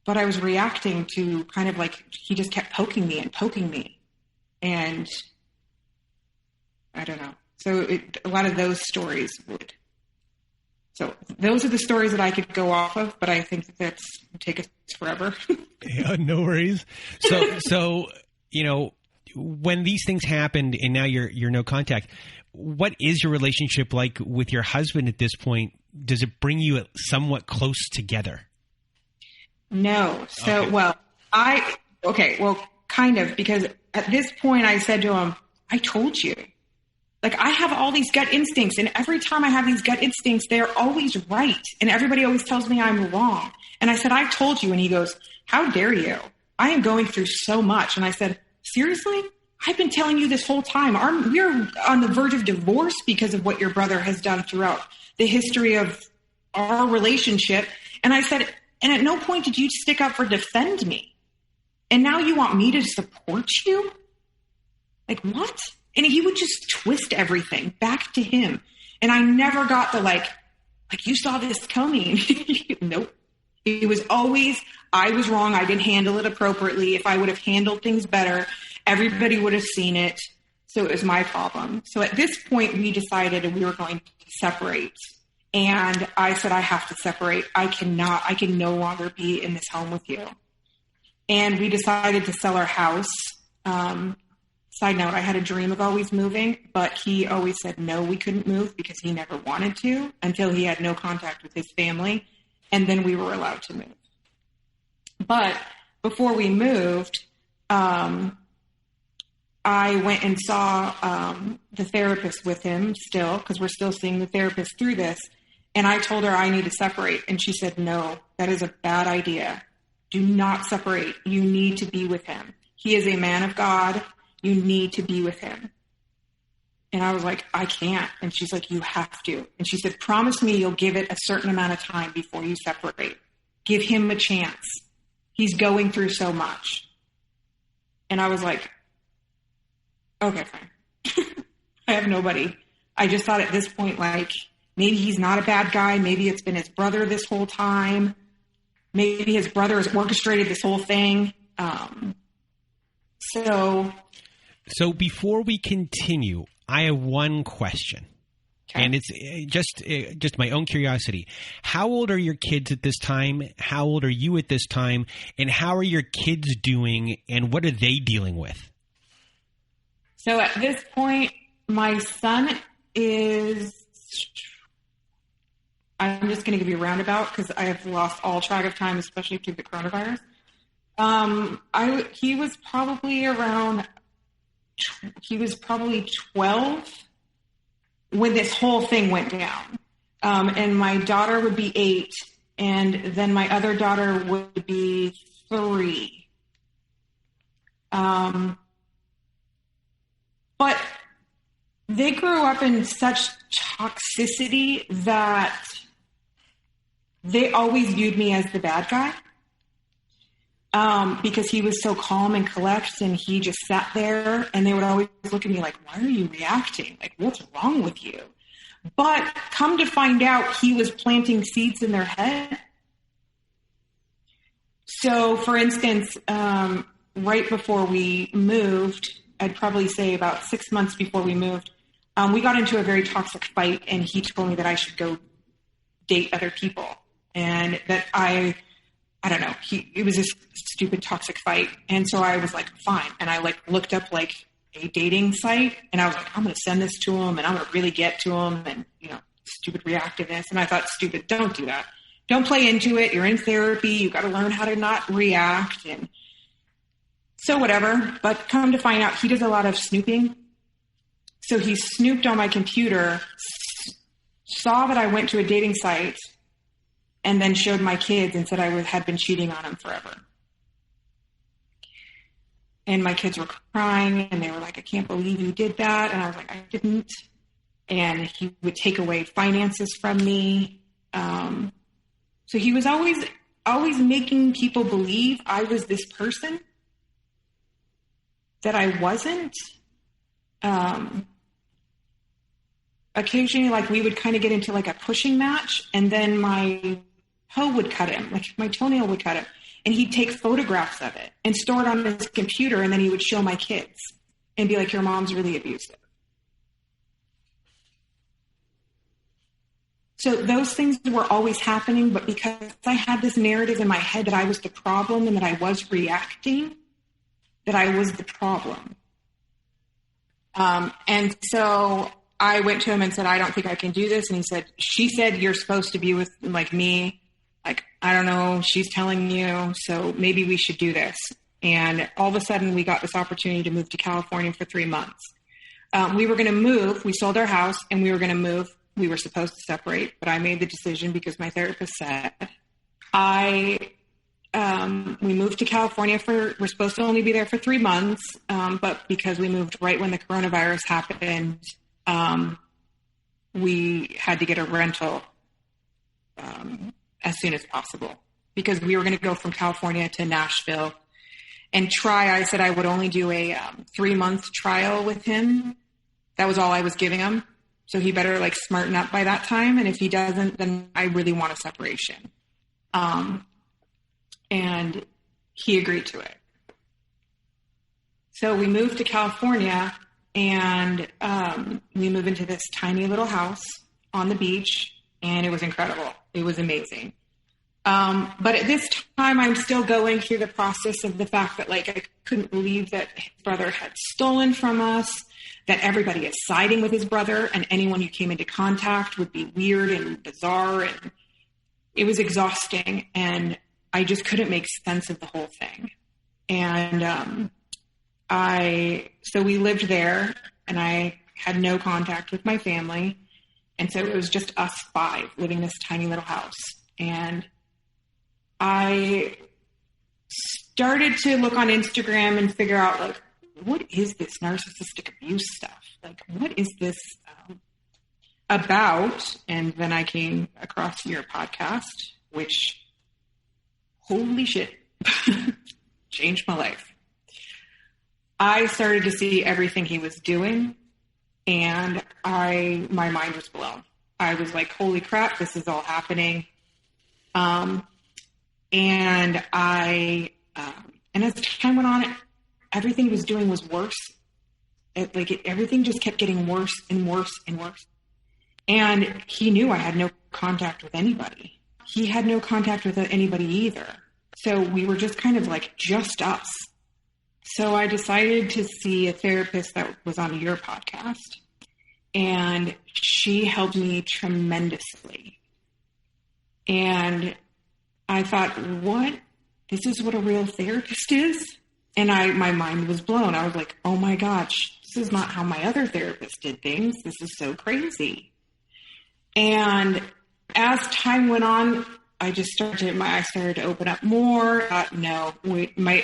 But I was reacting to kind of like, he just kept poking me. And I don't know. So a lot of those stories would. So those are the stories that I could go off of, but I think that's take us forever. Yeah, no worries. So when these things happened and now you're no contact, what is your relationship like with your husband at this point? Does it bring you somewhat close together? No. So, okay. Well, kind of, because at this point I said to him, "I told you. Like, I have all these gut instincts, and every time I have these gut instincts, they're always right. And everybody always tells me I'm wrong." And I said, "I told you." And he goes, "How dare you? I am going through so much." And I said, "Seriously? I've been telling you this whole time. We're on the verge of divorce because of what your brother has done throughout the history of our relationship." And I said, "And at no point did you stick up or defend me. And now you want me to support you? Like, what?" And he would just twist everything back to him. And I never got the Like, you saw this coming. Nope. It was always, I was wrong. I didn't handle it appropriately. If I would have handled things better, everybody would have seen it. So it was my problem. So at this point, we decided we were going to separate. And I said, I have to separate. I can no longer be in this home with you. And we decided to sell our house. Side note, I had a dream of always moving, but he always said no, we couldn't move because he never wanted to until he had no contact with his family. And then we were allowed to move. But before we moved, I went and saw the therapist with him still, because we're still seeing the therapist through this. And I told her I need to separate. And she said, no, that is a bad idea. Do not separate. You need to be with him. He is a man of God. You need to be with him. And I was like, I can't. And she's like, you have to. And she said, promise me you'll give it a certain amount of time before you separate. Give him a chance. He's going through so much. And I was like, okay, fine. I have nobody. I just thought at this point, like, maybe he's not a bad guy. Maybe it's been his brother this whole time. Maybe his brother has orchestrated this whole thing. So before we continue, I have one question. Okay. And it's just my own curiosity. How old are your kids at this time? How old are you at this time? And how are your kids doing? And what are they dealing with? So at this point, my son is, I'm just going to give you a roundabout because I have lost all track of time, especially through the coronavirus. He was probably 12 when this whole thing went down. And my daughter would be 8, and then my other daughter would be 3. But they grew up in such toxicity that they always viewed me as the bad guy. Because he was so calm and collect, and he just sat there, and they would always look at me like, why are you reacting? Like, what's wrong with you? But come to find out, he was planting seeds in their head. So, for instance, right before we moved, I'd probably say about 6 months before we moved, we got into a very toxic fight, and he told me that I should go date other people, and that I don't know, it was this stupid toxic fight. And so I was like, fine. And I looked up a dating site, and I was like, I'm going to send this to him, and I'm going to really get to him, and, stupid reactiveness. And I thought, stupid, don't do that. Don't play into it. You're in therapy. You got to learn how to not react. And so whatever, but come to find out, he does a lot of snooping. So he snooped on my computer, saw that I went to a dating site, and then showed my kids and said I had been cheating on him forever. And my kids were crying, and they were like, I can't believe you did that. And I was like, I didn't. And he would take away finances from me. So he was always making people believe I was this person that I wasn't. Occasionally, we would kind of get into a pushing match, and then my toe would cut him, my toenail would cut him, and he'd take photographs of it and store it on his computer, and then he would show my kids and be like, your mom's really abusive. So those things were always happening, but because I had this narrative in my head that I was the problem and that I was reacting, that I was the problem. And so I went to him and said, I don't think I can do this. And he said, she said, you're supposed to be with me. I don't know. She's telling you. So maybe we should do this. And all of a sudden we got this opportunity to move to California for 3 months. We were going to move. We sold our house and we were going to move. We were supposed to separate, but I made the decision because my therapist said, we moved to California we're supposed to only be there for 3 months. But because we moved right when the coronavirus happened, we had to get a rental as soon as possible because we were going to go from California to Nashville and I said I would only do a 3-month trial with him. That was all I was giving him. So he better like smarten up by that time. And if he doesn't, then I really want a separation. And he agreed to it. So we moved to California, and we moved into this tiny little house on the beach, and it was incredible. It was amazing. But at this time, I'm still going through the process of the fact that, like, I couldn't believe that his brother had stolen from us, that everybody is siding with his brother, and anyone who came into contact would be weird and bizarre. And it was exhausting, and I just couldn't make sense of the whole thing. And so we lived there, and I had no contact with my family. And so it was just us 5 living in this tiny little house. And I started to look on Instagram and figure out, like, what is this narcissistic abuse stuff? Like, what is this about? And then I came across your podcast, which, holy shit, changed my life. I started to see everything he was doing, and my mind was blown. I was like, holy crap, this is all happening. And as time went on, everything he was doing was worse. Everything just kept getting worse and worse and worse. And he knew I had no contact with anybody. He had no contact with anybody either. So we were just kind of like just us. So I decided to see a therapist that was on your podcast, and she helped me tremendously. And I thought, what? This is what a real therapist is? And my mind was blown. I was like, oh my gosh, this is not how my other therapist did things. This is so crazy. And as time went on, I started to open up more. No,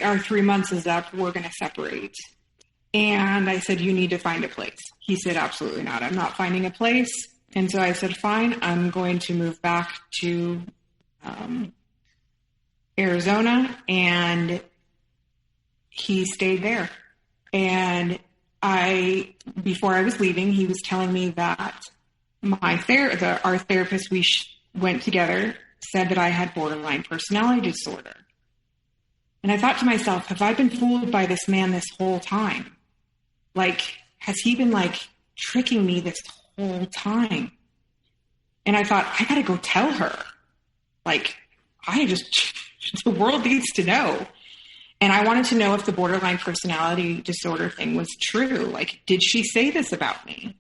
our 3 months is up. We're going to separate. And I said, you need to find a place. He said, absolutely not. I'm not finding a place. And so I said, fine, I'm going to move back to Arizona. And he stayed there. And before I was leaving, he was telling me that our therapist we went together said that I had borderline personality disorder. And I thought to myself, have I been fooled by this man this whole time? Like, has he been like tricking me this whole time? And I thought, I got to go tell her. Like, the world needs to know. And I wanted to know if the borderline personality disorder thing was true. Like, did she say this about me?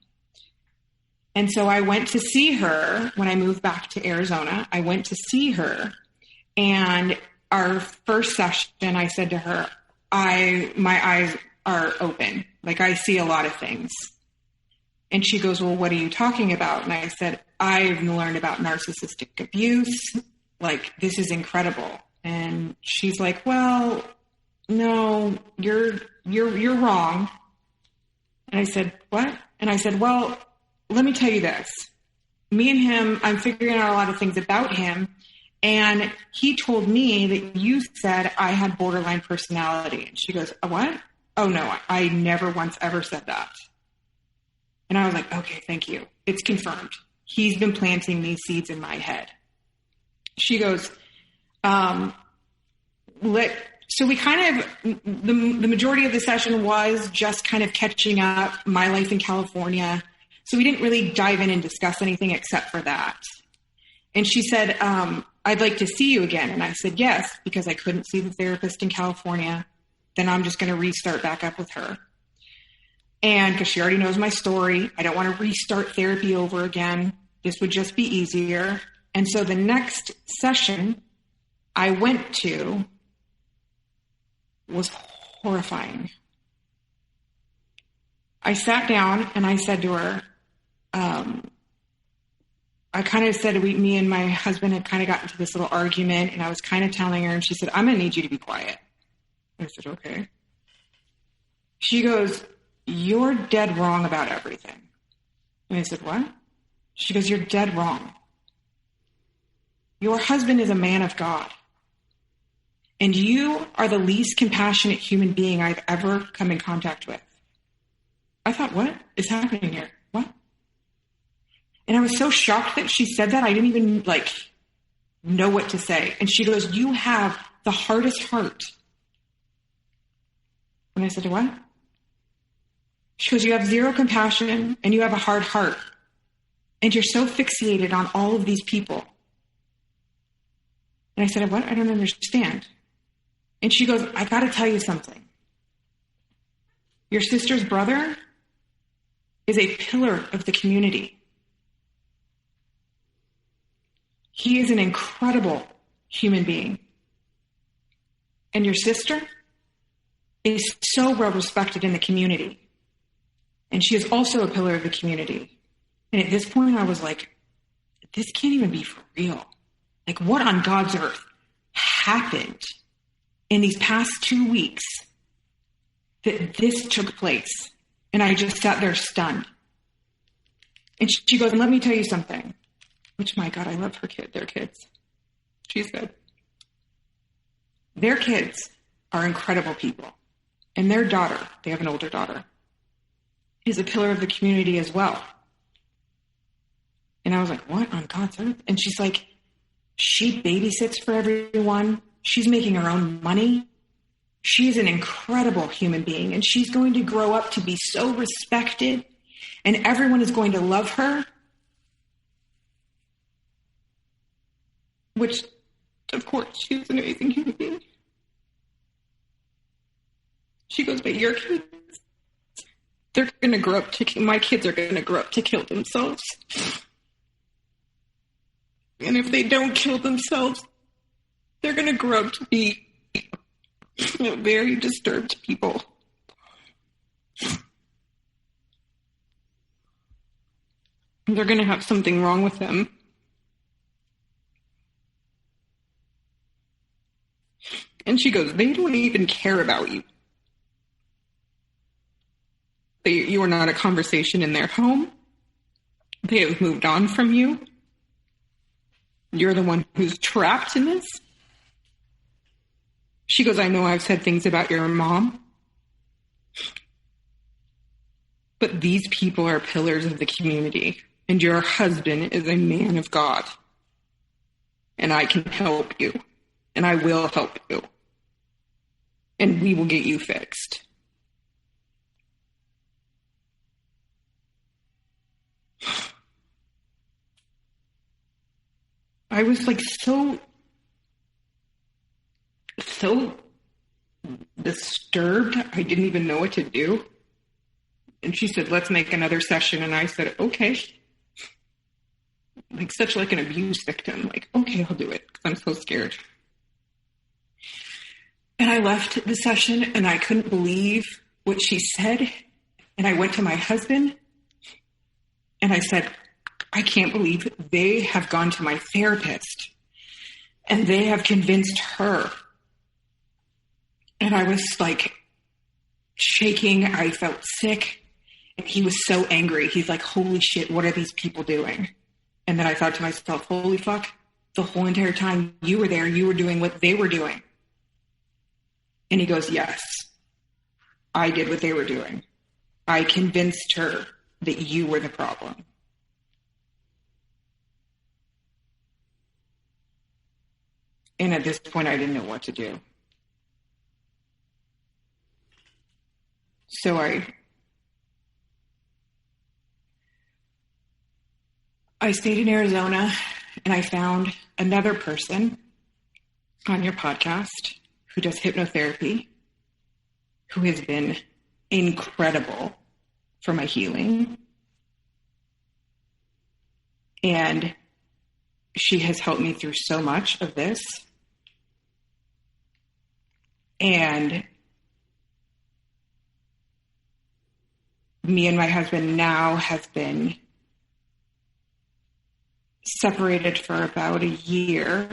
And so I went to see her when I moved back to Arizona. I went to see her, and our first session, I said to her, my eyes are open. Like, I see a lot of things. And she goes, well, what are you talking about? And I said, I've learned about narcissistic abuse. Like, this is incredible. And she's like, well, no, you're wrong. And I said, what? And I said, well, let me tell you this. Me and him, I'm figuring out a lot of things about him. And he told me that you said I had borderline personality. And she goes, what? Oh, no, I never once ever said that. And I was like, okay, thank you. It's confirmed. He's been planting these seeds in my head. She goes, so we kind of, the majority of the session was just kind of catching up, my life in California. So we didn't really dive in and discuss anything except for that. And she said, I'd like to see you again. And I said, yes, because I couldn't see the therapist in California. Then I'm just going to restart back up with her. And because she already knows my story, I don't want to restart therapy over again. This would just be easier. And so the next session I went to was horrifying. I sat down and I said to her, I kind of said me and my husband had kind of gotten into this little argument, and I was kind of telling her, and she said, I'm going to need you to be quiet. I said, okay. She goes, you're dead wrong about everything. And I said, what? She goes, you're dead wrong. Your husband is a man of God. And you are the least compassionate human being I've ever come in contact with. I thought, what is happening here? What? And I was so shocked that she said that. I didn't even know what to say. And she goes, you have the hardest heart. And I said, what? She goes, you have zero compassion and you have a hard heart. And you're so fixated on all of these people. And I said, what? I don't understand. And she goes, I got to tell you something. Your sister's brother is a pillar of the community. He is an incredible human being. And your sister is so well respected in the community. And she is also a pillar of the community. And at this point, I was like, this can't even be for real. Like, what on God's earth happened in these past 2 weeks that this took place? And I just sat there stunned. And she goes, and let me tell you something. Which, my God, I love their kids. She said, their kids are incredible people. And their daughter, they have an older daughter, is a pillar of the community as well. And I was like, what on God's earth? And she's like, she babysits for everyone. She's making her own money. She's an incredible human being. And she's going to grow up to be so respected. And everyone is going to love her. Which, of course, she's an amazing human being. She goes, but your kids, they're going to grow up my kids are going to grow up to kill themselves. And if they don't kill themselves, they're going to grow up to be very disturbed people. And they're going to have something wrong with them. And she goes, they don't even care about you. You are not a conversation in their home. They have moved on from you. You're the one who's trapped in this. She goes, I know I've said things about your mom, but these people are pillars of the community, and your husband is a man of God. And I can help you, and I will help you, and we will get you fixed. I was like so disturbed. I didn't even know what to do. And she said, let's make another session. And I said, okay. Like such like an abuse victim. Like, okay, I'll do it because I'm so scared. And I left the session and I couldn't believe what she said. And I went to my husband and I said, I can't believe they have gone to my therapist and they have convinced her. And I was like shaking. I felt sick. And he was so angry. He's like, holy shit, what are these people doing? And then I thought to myself, holy fuck, the whole entire time you were there, you were doing what they were doing. And he goes, yes, I did what they were doing. I convinced her that you were the problem. And at this point, I didn't know what to do. So I stayed in Arizona and I found another person on your podcast who does hypnotherapy, who has been incredible for my healing. And she has helped me through so much of this. And me and my husband now have been separated for about a year,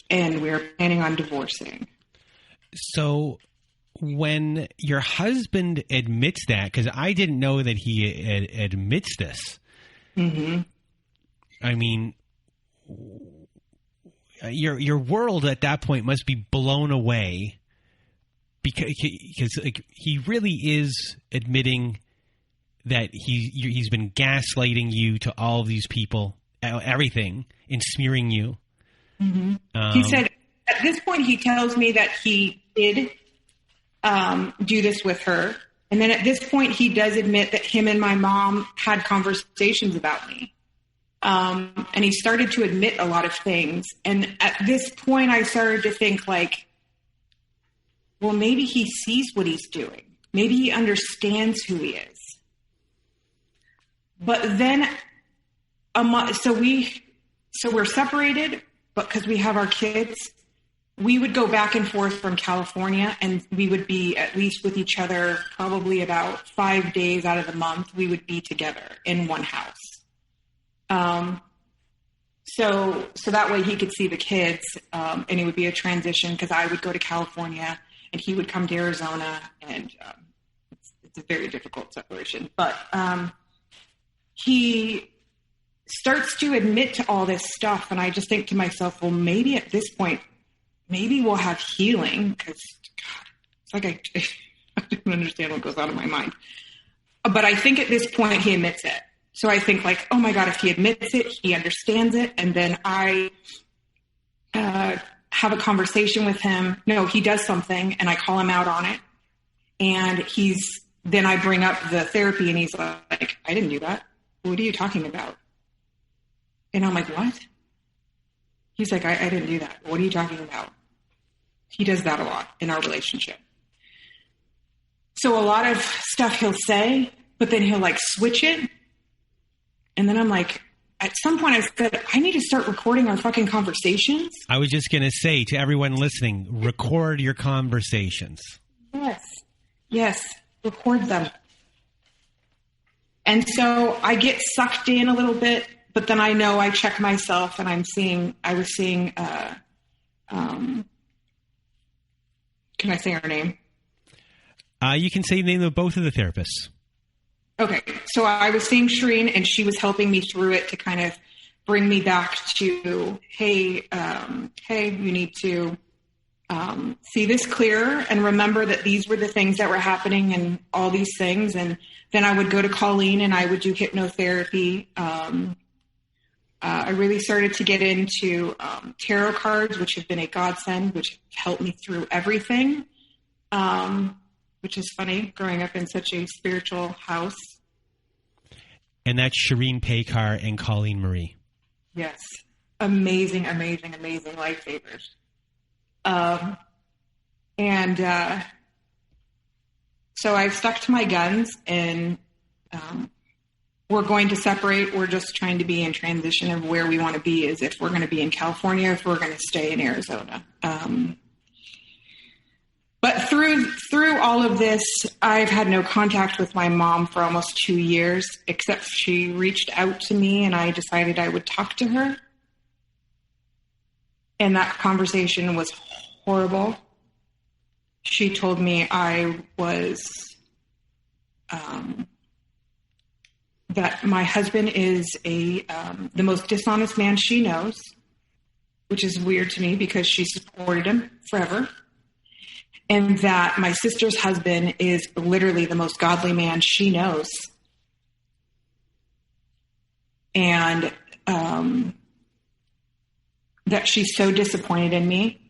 and we're planning on divorcing. So when your husband admits that, because I didn't know that he admits this. Mm-hmm. I mean, your world at that point must be blown away because like, he really is admitting that he's been gaslighting you to all of these people, everything, and smearing you. Mm-hmm. He said at this point he tells me that he did do this with her. And then at this point he does admit that him and my mom had conversations about me. And he started to admit a lot of things. And at this point I started to think like, well, maybe he sees what he's doing. Maybe he understands who he is. But then, so we're separated, but because we have our kids, we would go back and forth from California, and we would be at least with each other probably about 5 days out of the month. We would be together in one house. So that way he could see the kids, and it would be a transition because I would go to California and he would come to Arizona, and it's a very difficult separation. But he starts to admit to all this stuff, and I just think to myself, well, maybe at this point, maybe we'll have healing, because it's like I don't understand what goes on in my mind. But I think at this point he admits it. So I think like, oh my God, if he admits it, he understands it. And then I have a conversation with him. No, he does something and I call him out on it. And then I bring up the therapy and he's like, I didn't do that. What are you talking about? And I'm like, what? He's like, I didn't do that. What are you talking about? He does that a lot in our relationship. So a lot of stuff he'll say, but then he'll like switch it. And then I'm like, at some point I said, I need to start recording our fucking conversations. I was just going to say to everyone listening, record your conversations. Yes. Record them. And so I get sucked in a little bit, but then I know I check myself and I was seeing, can I say her name? You can say the name of both of the therapists. Okay. So I was seeing Shireen and she was helping me through it to kind of bring me back to, hey, you need to see this clearer and remember that these were the things that were happening and all these things. And then I would go to Colleen and I would do hypnotherapy. I really started to get into tarot cards, which have been a godsend, which helped me through everything, which is funny, growing up in such a spiritual house. And that's Shireen Paykar and Colleen Marie. Yes. Amazing, amazing, amazing lifesavers. So I've stuck to my guns and we're going to separate. We're just trying to be in transition of where we want to be, as if we're going to be in California, if we're going to stay in Arizona. But through all of this, I've had no contact with my mom for almost 2 years, except she reached out to me and I decided I would talk to her. And that conversation was horrible. She told me I was, that my husband is the most dishonest man she knows, which is weird to me because she supported him forever. And that my sister's husband is literally the most godly man she knows. And that she's so disappointed in me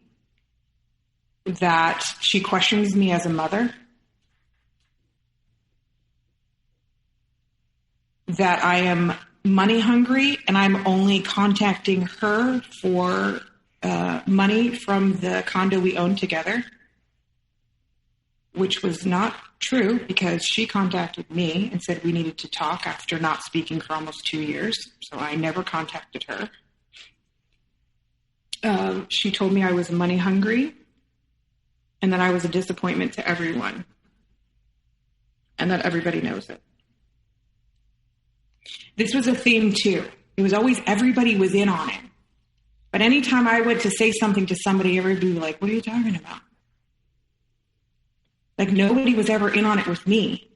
that she questions me as a mother. That I am money hungry and I'm only contacting her for money from the condo we own together. Which was not true because she contacted me and said we needed to talk after not speaking for almost 2 years. So I never contacted her. She told me I was money hungry and that I was a disappointment to everyone and that everybody knows it. This was a theme too. It was always everybody was in on it. But anytime I went to say something to somebody, everybody would be like, what are you talking about? Like nobody was ever in on it with me.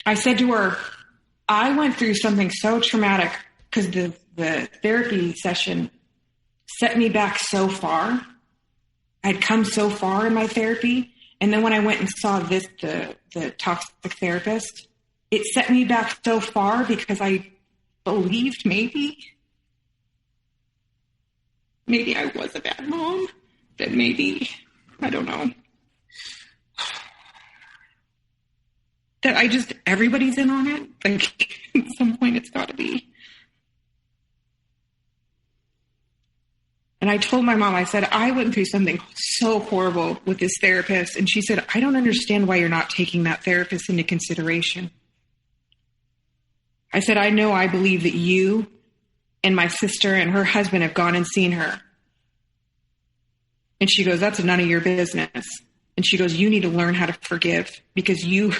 I said to her, I went through something so traumatic because the therapy session set me back so far. I'd come so far in my therapy And then when I went and saw the toxic therapist, it set me back so far because I believed maybe I was a bad mom, that maybe, I don't know, that everybody's in on it. Like at some point it's got to be. And I told my mom, I said, I went through something so horrible with this therapist. And she said, I don't understand why you're not taking that therapist into consideration. I said, I believe that you and my sister and her husband have gone and seen her. And she goes, that's none of your business. And she goes, you need to learn how to forgive because you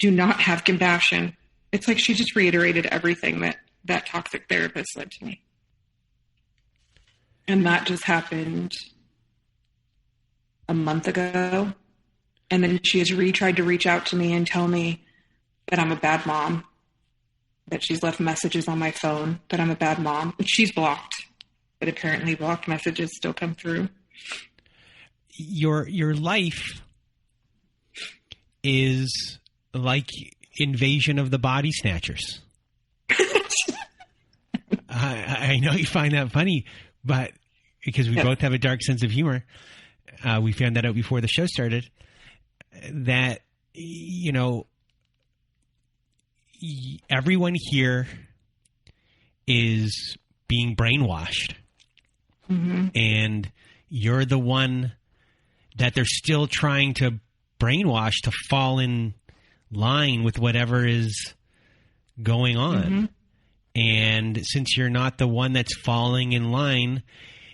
do not have compassion. It's like she just reiterated everything that toxic therapist said to me. And that just happened a month ago. And then she has tried to reach out to me and tell me that I'm a bad mom, that she's left messages on my phone, that I'm a bad mom. She's blocked, but apparently blocked messages still come through. Your life is like Invasion of the Body Snatchers. I know you find that funny, but because we both have a dark sense of humor, we found that out before the show started, that, you know, everyone here is being brainwashed. Mm-hmm. And you're the one that they're still trying to brainwash to fall in line with whatever is going on. Mm-hmm. And since you're not the one that's falling in line,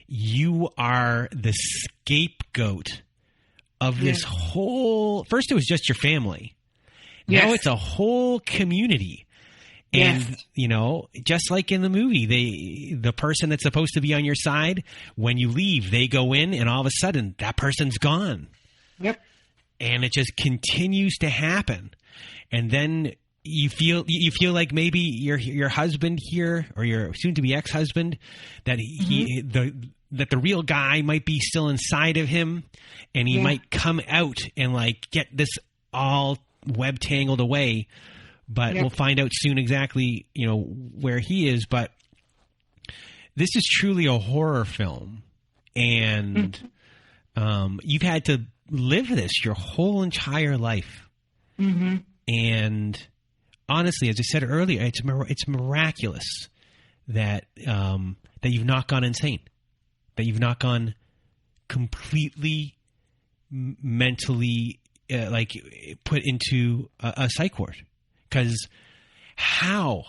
you are the scapegoat of this whole... First, it was just your family. Yes. Now it's a whole community. And, you know, just like in the movie, the person that's supposed to be on your side, when you leave, they go in and all of a sudden that person's gone. Yep. And it just continues to happen. And then you feel like maybe your husband here, or your soon-to-be ex-husband, that that the real guy might be still inside of him, and he might come out and like get this all web tangled away. But we'll find out soon exactly, you know, where he is. But this is truly a horror film, and you've had to live this your whole entire life. Mm-hmm. And honestly, as I said earlier, it's miraculous that that you've not gone insane, that you've not gone completely mentally like put into a psych ward. Because how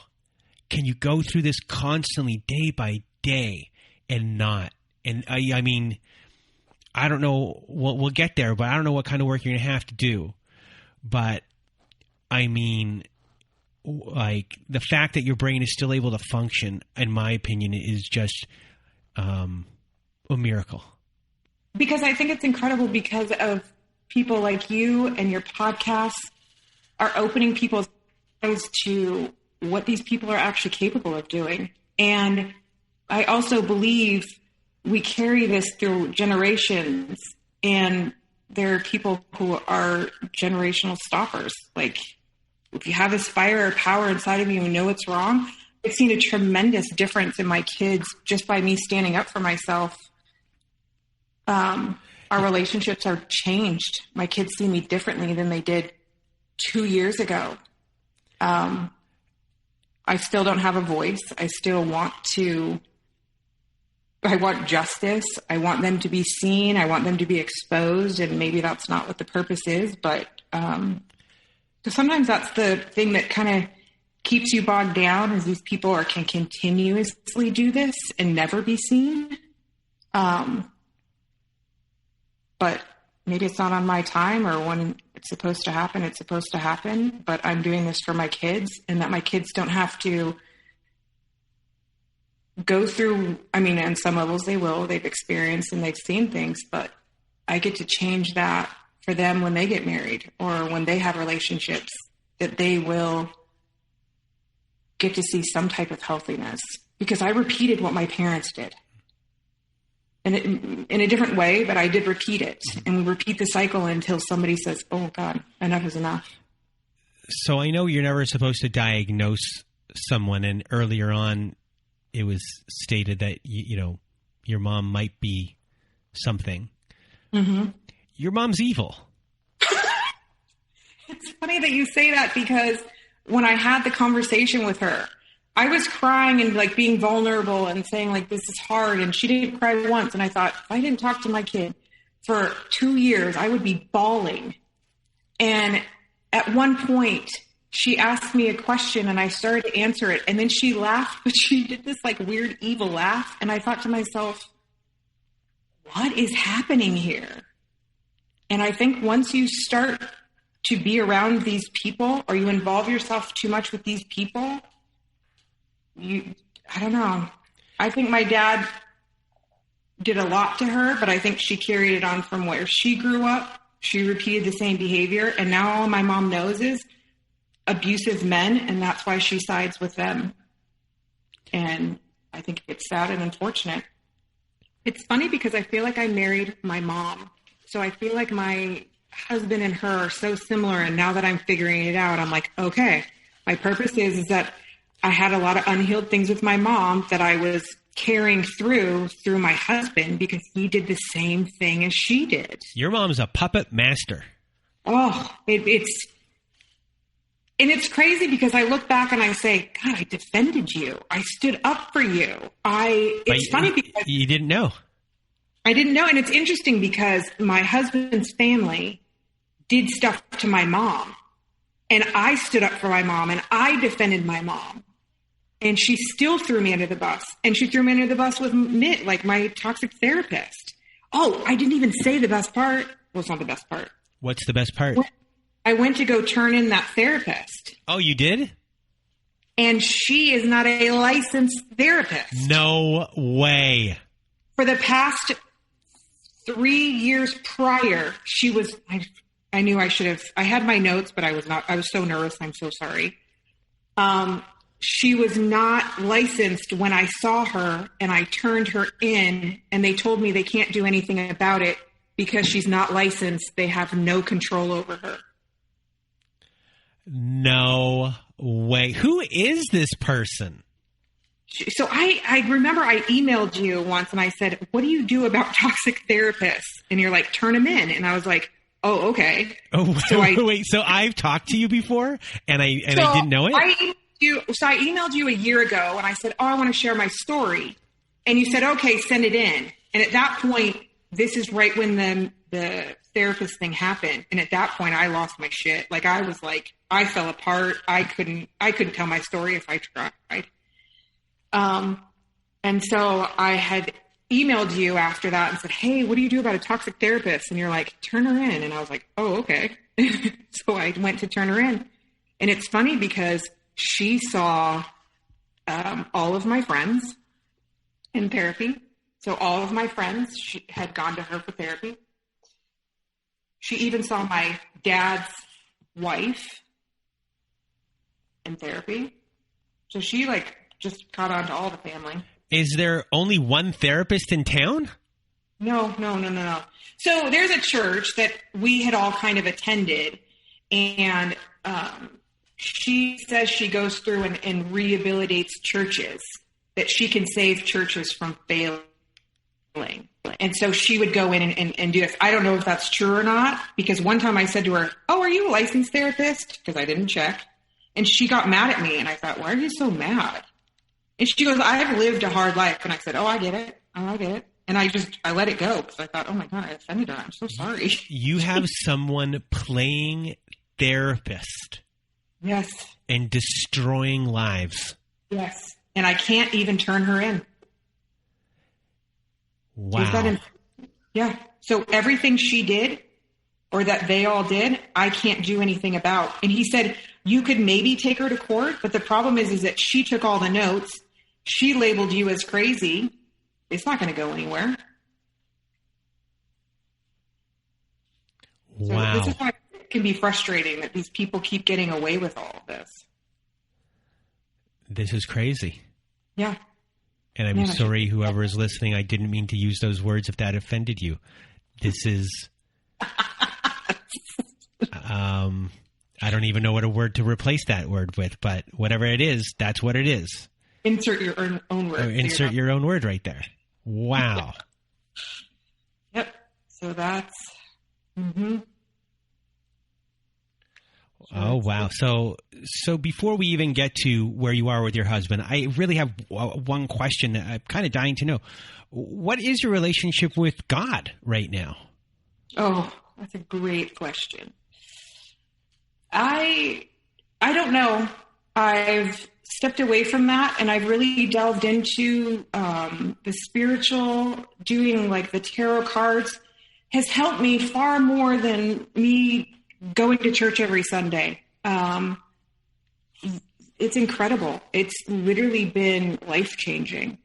can you go through this constantly day by day and not? And I mean, I don't know. We'll get there, but I don't know what kind of work you're going to have to do. But I mean, like the fact that your brain is still able to function, in my opinion, is just a miracle. Because I think it's incredible because of people like you and your podcasts are opening people's eyes to what these people are actually capable of doing. And I also believe we carry this through generations, and there are people who are generational stoppers. Like if you have this fire or power inside of you and know it's wrong, I've seen a tremendous difference in my kids just by me standing up for myself. Our relationships are changed. My kids see me differently than they did 2 years ago. I still don't have a voice. I want justice. I want them to be seen. I want them to be exposed. And maybe that's not what the purpose is, but, so sometimes that's the thing that kind of keeps you bogged down, is these people can continuously do this and never be seen. But maybe it's not on my time, or when it's supposed to happen, it's supposed to happen. But I'm doing this for my kids, and that my kids don't have to go through, I mean, on some levels they will. They've experienced and they've seen things, but I get to change that for them when they get married or when they have relationships, that they will get to see some type of healthiness. Because I repeated what my parents did. And in a different way, but I did repeat it. And we repeat the cycle until somebody says, oh, God, enough is enough. So I know you're never supposed to diagnose someone, and earlier on it was stated that, you know, your mom might be something. Mm-hmm. Your mom's evil. It's funny that you say that, because when I had the conversation with her, I was crying and like being vulnerable and saying like, this is hard. And she didn't cry once. And I thought, if I didn't talk to my kid for 2 years, I would be bawling. And at one point she asked me a question and I started to answer it. And then she laughed, but she did this like weird, evil laugh. And I thought to myself, what is happening here? And I think once you start to be around these people, or you involve yourself too much with these people, I don't know. I think my dad did a lot to her, but I think she carried it on from where she grew up. She repeated the same behavior. And now all my mom knows is abusive men, and that's why she sides with them. And I think it's sad and unfortunate. It's funny because I feel like I married my mom. So I feel like my husband and her are so similar. And now that I'm figuring it out, I'm like, okay, my purpose is that I had a lot of unhealed things with my mom that I was carrying through my husband, because he did the same thing as she did. Your mom's a puppet master. Oh, it's crazy because I look back and I say, God, I defended you. I stood up for you. It's funny because you didn't know. I didn't know. And it's interesting because my husband's family did stuff to my mom, and I stood up for my mom and I defended my mom. And she still threw me under the bus. And she threw me under the bus with Mitt, like my toxic therapist. Oh, I didn't even say the best part. Well, it's not the best part. What's the best part? I went to go turn in that therapist. Oh, you did? And she is not a licensed therapist. No way. For the past 3 years prior, she was, I knew I should have, I had my notes, but I was not, I was so nervous. I'm so sorry. She was not licensed when I saw her, and I turned her in, and they told me they can't do anything about it because she's not licensed. They have no control over her. No way. Who is this person? So I remember I emailed you once and I said, what do you do about toxic therapists? And you're like, turn them in. And I was like, oh, okay. Oh, so wait. So I've talked to you before and I didn't know it? I emailed you a year ago and I said, oh, I want to share my story. And you said, okay, send it in. And at that point, this is right when the therapist thing happened. And at that point I lost my shit. Like I was like, I fell apart. I couldn't tell my story if I tried. And so I had emailed you after that and said, hey, what do you do about a toxic therapist? And you're like, turn her in. And I was like, oh, okay. So I went to turn her in. And it's funny because she saw all of my friends in therapy. So all of my friends had gone to her for therapy. She even saw my dad's wife in therapy. So she just caught on to all the family. Is there only one therapist in town? No. So there's a church that we had all kind of attended, and she says she goes through and rehabilitates churches, that she can save churches from failing. And so she would go in and do this. I don't know if that's true or not, because one time I said to her, oh, are you a licensed therapist? Because I didn't check. And she got mad at me, and I thought, why are you so mad? And she goes, I've lived a hard life. And I said, oh, I get it. And I let it go because I thought, oh my God, I offended her. I'm so sorry. You have someone playing therapist. Yes. And destroying lives. Yes. And I can't even turn her in. Wow. Yeah. So everything she did, or that they all did, I can't do anything about. And he said, you could maybe take her to court, but the problem is that she took all the notes. She labeled you as crazy. It's not going to go anywhere. Wow. So this is why it can be frustrating that these people keep getting away with all of this. This is crazy. Yeah. And I'm sorry, whoever is listening, I didn't mean to use those words if that offended you. This is, I don't even know what a word to replace that word with, but whatever it is, that's what it is. Insert your own word. Insert your own word right there. Wow. Yep. So that's, mm-hmm. Oh, wow. So before we even get to where you are with your husband, I really have one question that I'm kind of dying to know. What is your relationship with God right now? Oh, that's a great question. I don't know. I've stepped away from that, and I've really delved into the spiritual, doing like the tarot cards has helped me far more than me going to church every Sunday. It's incredible. It's literally been life-changing.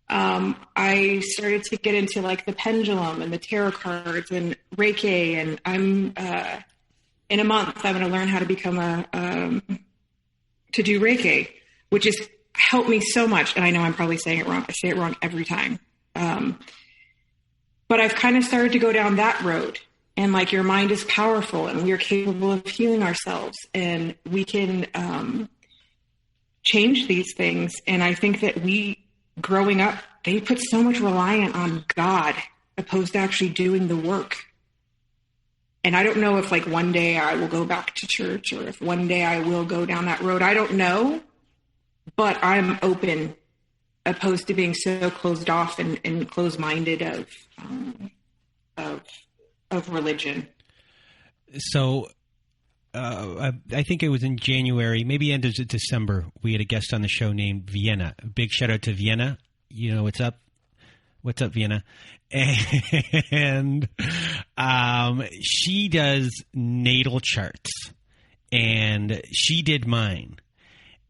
I started to get into like the pendulum and the tarot cards and Reiki, and I'm in a month I'm going to learn how to become to do Reiki, which has helped me so much. And I know I'm probably saying it wrong. I say it wrong every time. But I've kind of started to go down that road. And like, your mind is powerful, and we are capable of healing ourselves, and we can change these things. And I think that growing up, they put so much reliance on God opposed to actually doing the work. And I don't know if like one day I will go back to church, or if one day I will go down that road. I don't know, but I'm open, opposed to being so closed off and closed-minded of religion. So I think it was in January, maybe end of December, we had a guest on the show named Vienna. Big shout out to Vienna. You know what's up? What's up, Vienna? And she does natal charts, and she did mine.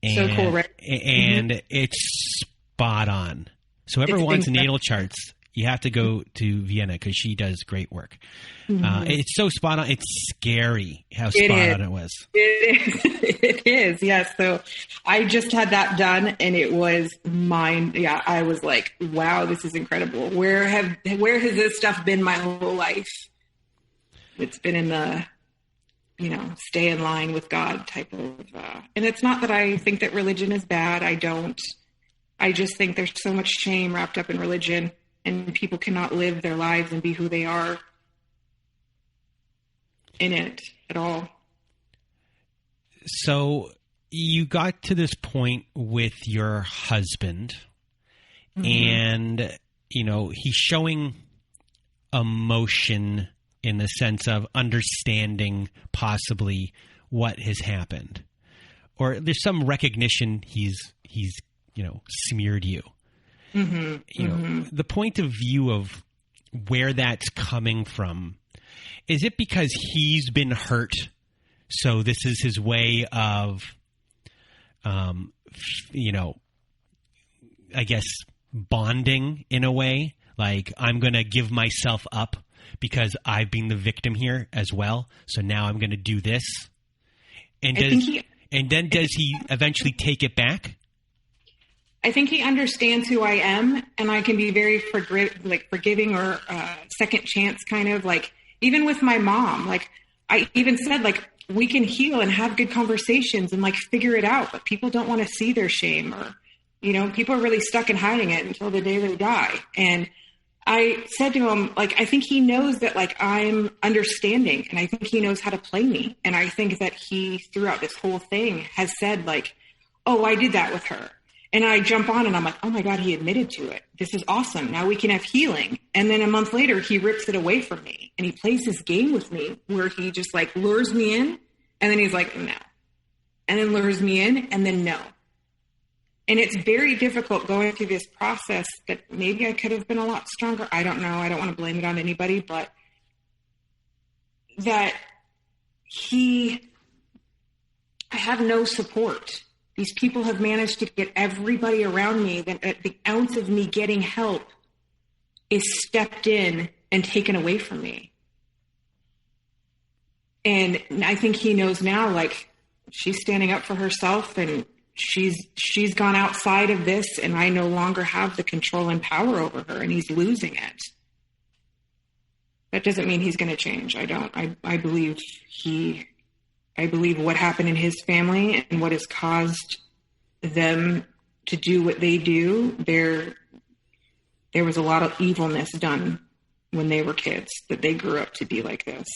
And, so cool, right? And it's spot on. So whoever wants natal charts, you have to go to Vienna, because she does great work. Mm-hmm. It's so spot on. It's scary how spot on it was. It is. Yes. So I just had that done, and it was mine. Yeah. I was like, wow, this is incredible. Where has this stuff been my whole life? It's been in the, stay in line with God type of, and it's not that I think that religion is bad. I don't. I just think there's so much shame wrapped up in religion, and people cannot live their lives and be who they are in it at all. So you got to this point with your husband, mm-hmm. and, he's showing emotion in the sense of understanding possibly what has happened, or there's some recognition he's smeared you. Mm-hmm. The point of view of where that's coming from, is it because he's been hurt, so this is his way of, I guess, bonding in a way? Like, I'm going to give myself up because I've been the victim here as well, so now I'm going to do this. And does he eventually take it back? I think he understands who I am, and I can be very forgiving or second chance kind of, like, even with my mom. Like, I even said, like, we can heal and have good conversations and like figure it out, but people don't want to see their shame, or, people are really stuck in hiding it until the day they die. And I said to him, like, I think he knows that, like, I'm understanding, and I think he knows how to play me. And I think that he, throughout this whole thing, has said, like, oh, I did that with her. And I jump on and I'm like, oh my God, he admitted to it. This is awesome. Now we can have healing. And then a month later, he rips it away from me, and he plays this game with me where he just like lures me in, and then he's like, no. And then lures me in, and then no. And it's very difficult going through this process that maybe I could have been a lot stronger. I don't know. I don't want to blame it on anybody, but that I have no support. These people have managed to get everybody around me that at the ounce of me getting help is stepped in and taken away from me. And I think he knows now, like, she's standing up for herself, and she's gone outside of this, and I no longer have the control and power over her, and he's losing it. That doesn't mean he's going to change. I don't. I believe what happened in his family and what has caused them to do what they do. There was a lot of evilness done when they were kids, that they grew up to be like this.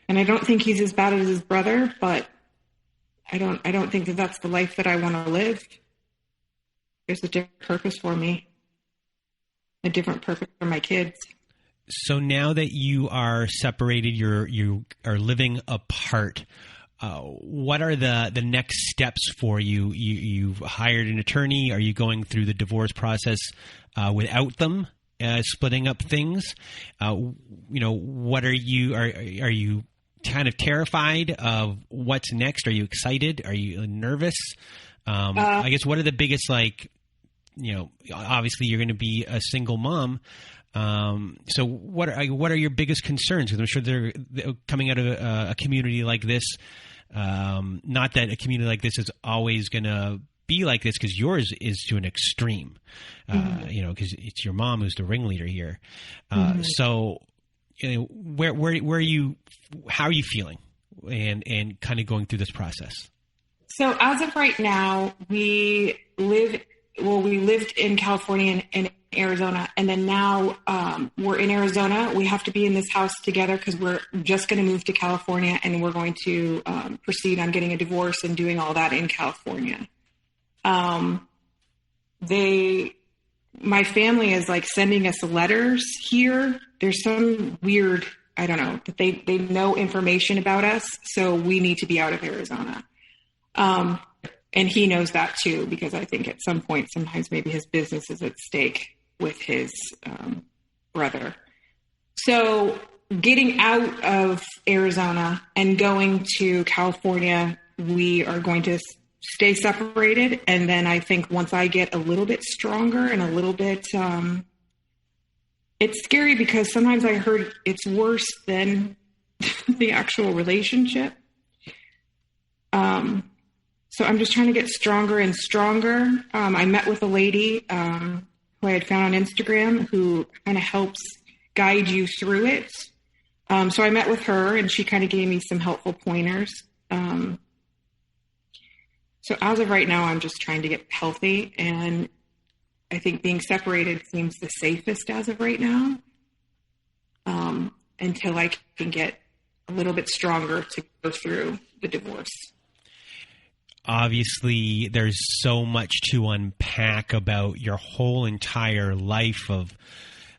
And I don't think he's as bad as his brother, but I don't think that that's the life that I want to live. There's a different purpose for me, a different purpose for my kids. So now that you are separated, you are living apart. What are the next steps for you? You've hired an attorney. Are you going through the divorce process without them, splitting up things? What are you? Are you kind of terrified of what's next? Are you excited? Are you nervous? I guess what are the biggest, obviously you're going to be a single mom. So what are your biggest concerns? Because I'm sure they're coming out of a community like this. Not that a community like this is always going to be like this, because yours is to an extreme, because it's your mom who's the ringleader here. So where are you, how are you feeling and kind of going through this process? So as of right now, we lived in California and Arizona, and then now we're in Arizona. We have to be in this house together because we're just going to move to California, and we're going to proceed on getting a divorce and doing all that in California. My family is like sending us letters here. There's some weird, I don't know, that they know information about us, so we need to be out of Arizona. And he knows that too, because I think at some point, sometimes maybe his business is at stake with his brother. So getting out of Arizona and going to California, we are going to stay separated. And then I think once I get a little bit stronger and a little bit, it's scary because sometimes I heard it's worse than the actual relationship. So I'm just trying to get stronger and stronger. I met with a lady who I had found on Instagram who kind of helps guide you through it. So I met with her, and she kind of gave me some helpful pointers. So as of right now, I'm just trying to get healthy, and I think being separated seems the safest as of right now, until I can get a little bit stronger to go through the divorce. Obviously, there's so much to unpack about your whole entire life of,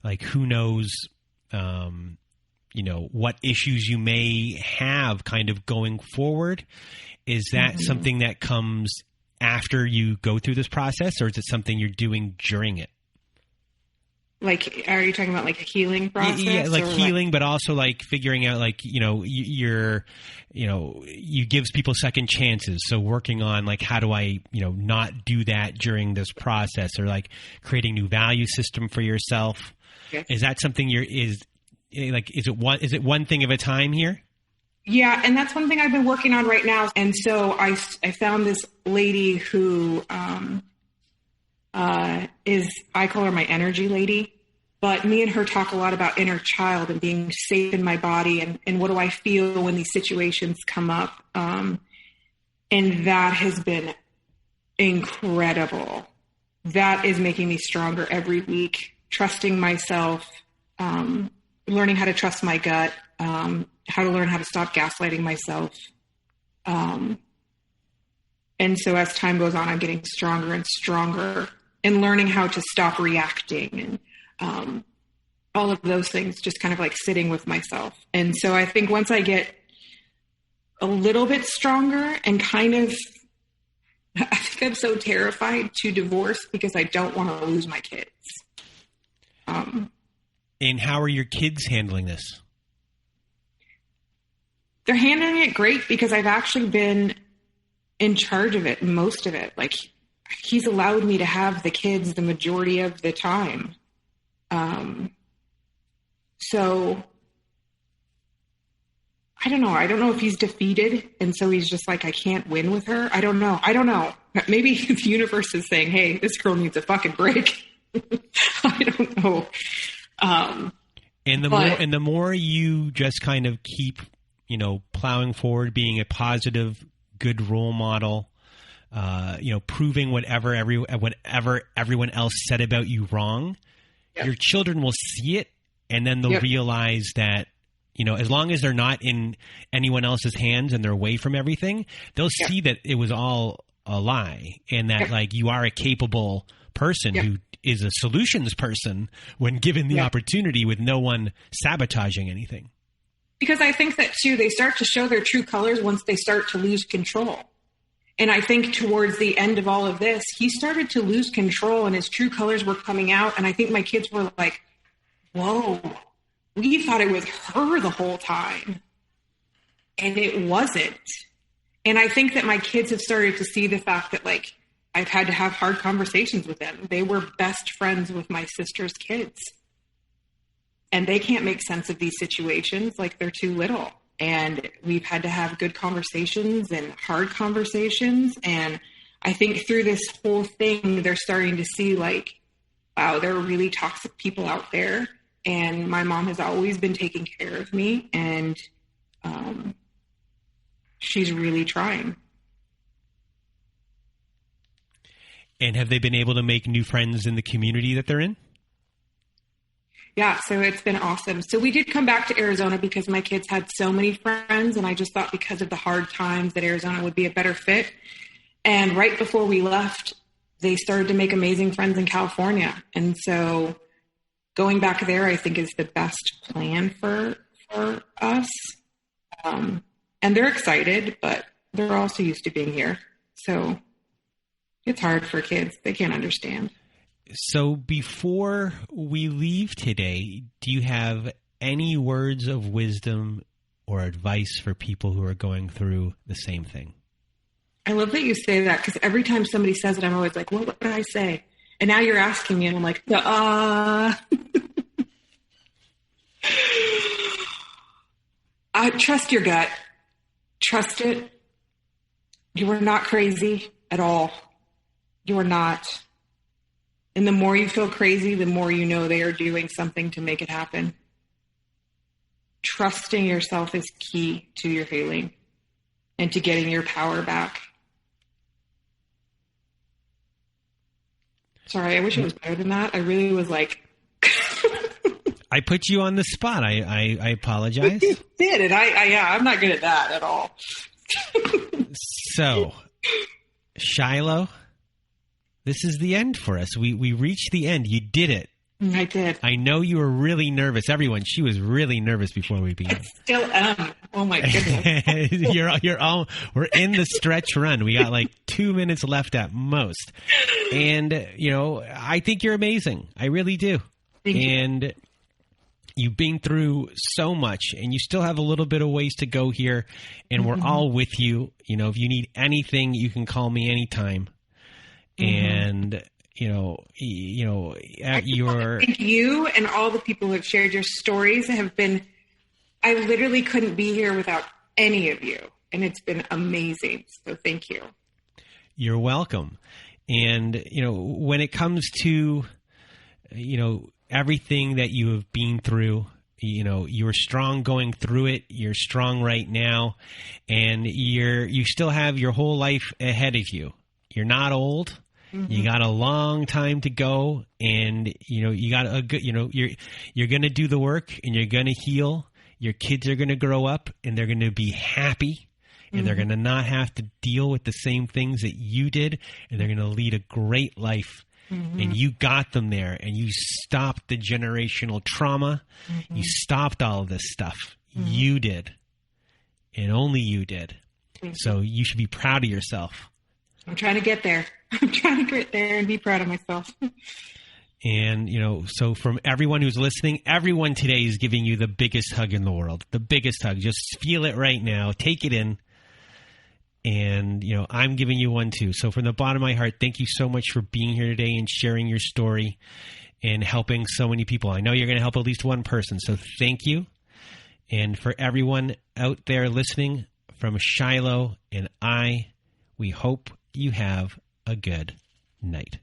like, who knows, what issues you may have kind of going forward. Is that something that comes after you go through this process, or is it something you're doing during it? Like, are you talking about like a healing process? Yeah, like healing, but also like figuring out, like, you gives people second chances. So working on, like, how do I, not do that during this process, or like creating new value system for yourself. Yes. Is that something is it one thing at a time here? Yeah. And that's one thing I've been working on right now. And so I found this lady who, I call her my energy lady, but me and her talk a lot about inner child and being safe in my body, and what do I feel when these situations come up. And that has been incredible. That is making me stronger every week, trusting myself, learning how to trust my gut, how to learn how to stop gaslighting myself. And so as time goes on, I'm getting stronger and stronger, and learning how to stop reacting, and all of those things, just kind of like sitting with myself. And so I think once I get a little bit stronger and kind of, I think I'm so terrified to divorce because I don't want to lose my kids. And how are your kids handling this? They're handling it great because I've actually been in charge of it, most of it. Like, he's allowed me to have the kids the majority of the time. So I don't know. I don't know if he's defeated. And so he's just like, I can't win with her. I don't know. Maybe the universe is saying, hey, this girl needs a fucking break. I don't know. And the more you just kind of keep, plowing forward, being a positive, good role model, proving whatever everyone else said about you wrong, your children will see it, and then they'll realize that, as long as they're not in anyone else's hands and they're away from everything, they'll see that it was all a lie, and that like you are a capable person who is a solutions person when given the opportunity, with no one sabotaging anything. Because I think that too, they start to show their true colors once they start to lose control. And I think towards the end of all of this, he started to lose control and his true colors were coming out. And I think my kids were like, whoa, we thought it was her the whole time. And it wasn't. And I think that my kids have started to see the fact that, like, I've had to have hard conversations with them. They were best friends with my sister's kids. And they can't make sense of these situations, like they're too little. And we've had to have good conversations and hard conversations. And I think through this whole thing, they're starting to see, like, wow, there are really toxic people out there. And my mom has always been taking care of me. And she's really trying. And have they been able to make new friends in the community that they're in? Yeah, so it's been awesome. So we did come back to Arizona because my kids had so many friends, and I just thought because of the hard times that Arizona would be a better fit. And right before we left, they started to make amazing friends in California. And so going back there, I think, is the best plan for us. And they're excited, but they're also used to being here. So it's hard for kids. They can't understand. So before we leave today, do you have any words of wisdom or advice for people who are going through the same thing? I love that you say that, because every time somebody says it, I'm always like, well, what did I say? And now you're asking me, and I'm like, trust your gut. Trust it. You are not crazy at all. You are not. And the more you feel crazy, the more you know they are doing something to make it happen. Trusting yourself is key to your healing and to getting your power back. Sorry, I wish it was better than that. I really was like... I put you on the spot. I apologize. You did, and I'm not good at that at all. So, Shilo, this is the end for us. We reached the end. You did it. I did. I know you were really nervous. Everyone, she was really nervous before we began. I still am. Oh my goodness. We're in the stretch run. We got like 2 minutes left at most. And, I think you're amazing. I really do. Thank you. And you've been through so much, and you still have a little bit of ways to go here. And we're all with you. If you need anything, you can call me anytime. And thank you and all the people who have shared your stories have been, I literally couldn't be here without any of you, and it's been amazing. So thank you. You're welcome. And, when it comes to, everything that you have been through, you were strong going through it. You're strong right now, and you still have your whole life ahead of you. You're not old. You got a long time to go, and you got a good. You're going to do the work, and you're going to heal. Your kids are going to grow up, and they're going to be happy, and they're going to not have to deal with the same things that you did, and they're going to lead a great life. And you got them there, and you stopped the generational trauma. You stopped all of this stuff. You did, and only you did. So you should be proud of yourself. I'm trying to get there. I'm trying to get there and be proud of myself. And, so from everyone who's listening, everyone today is giving you the biggest hug in the world. The biggest hug. Just feel it right now. Take it in. And, I'm giving you one too. So from the bottom of my heart, thank you so much for being here today and sharing your story and helping so many people. I know you're going to help at least one person. So thank you. And for everyone out there listening, from Shilo and I, we hope you have a good night.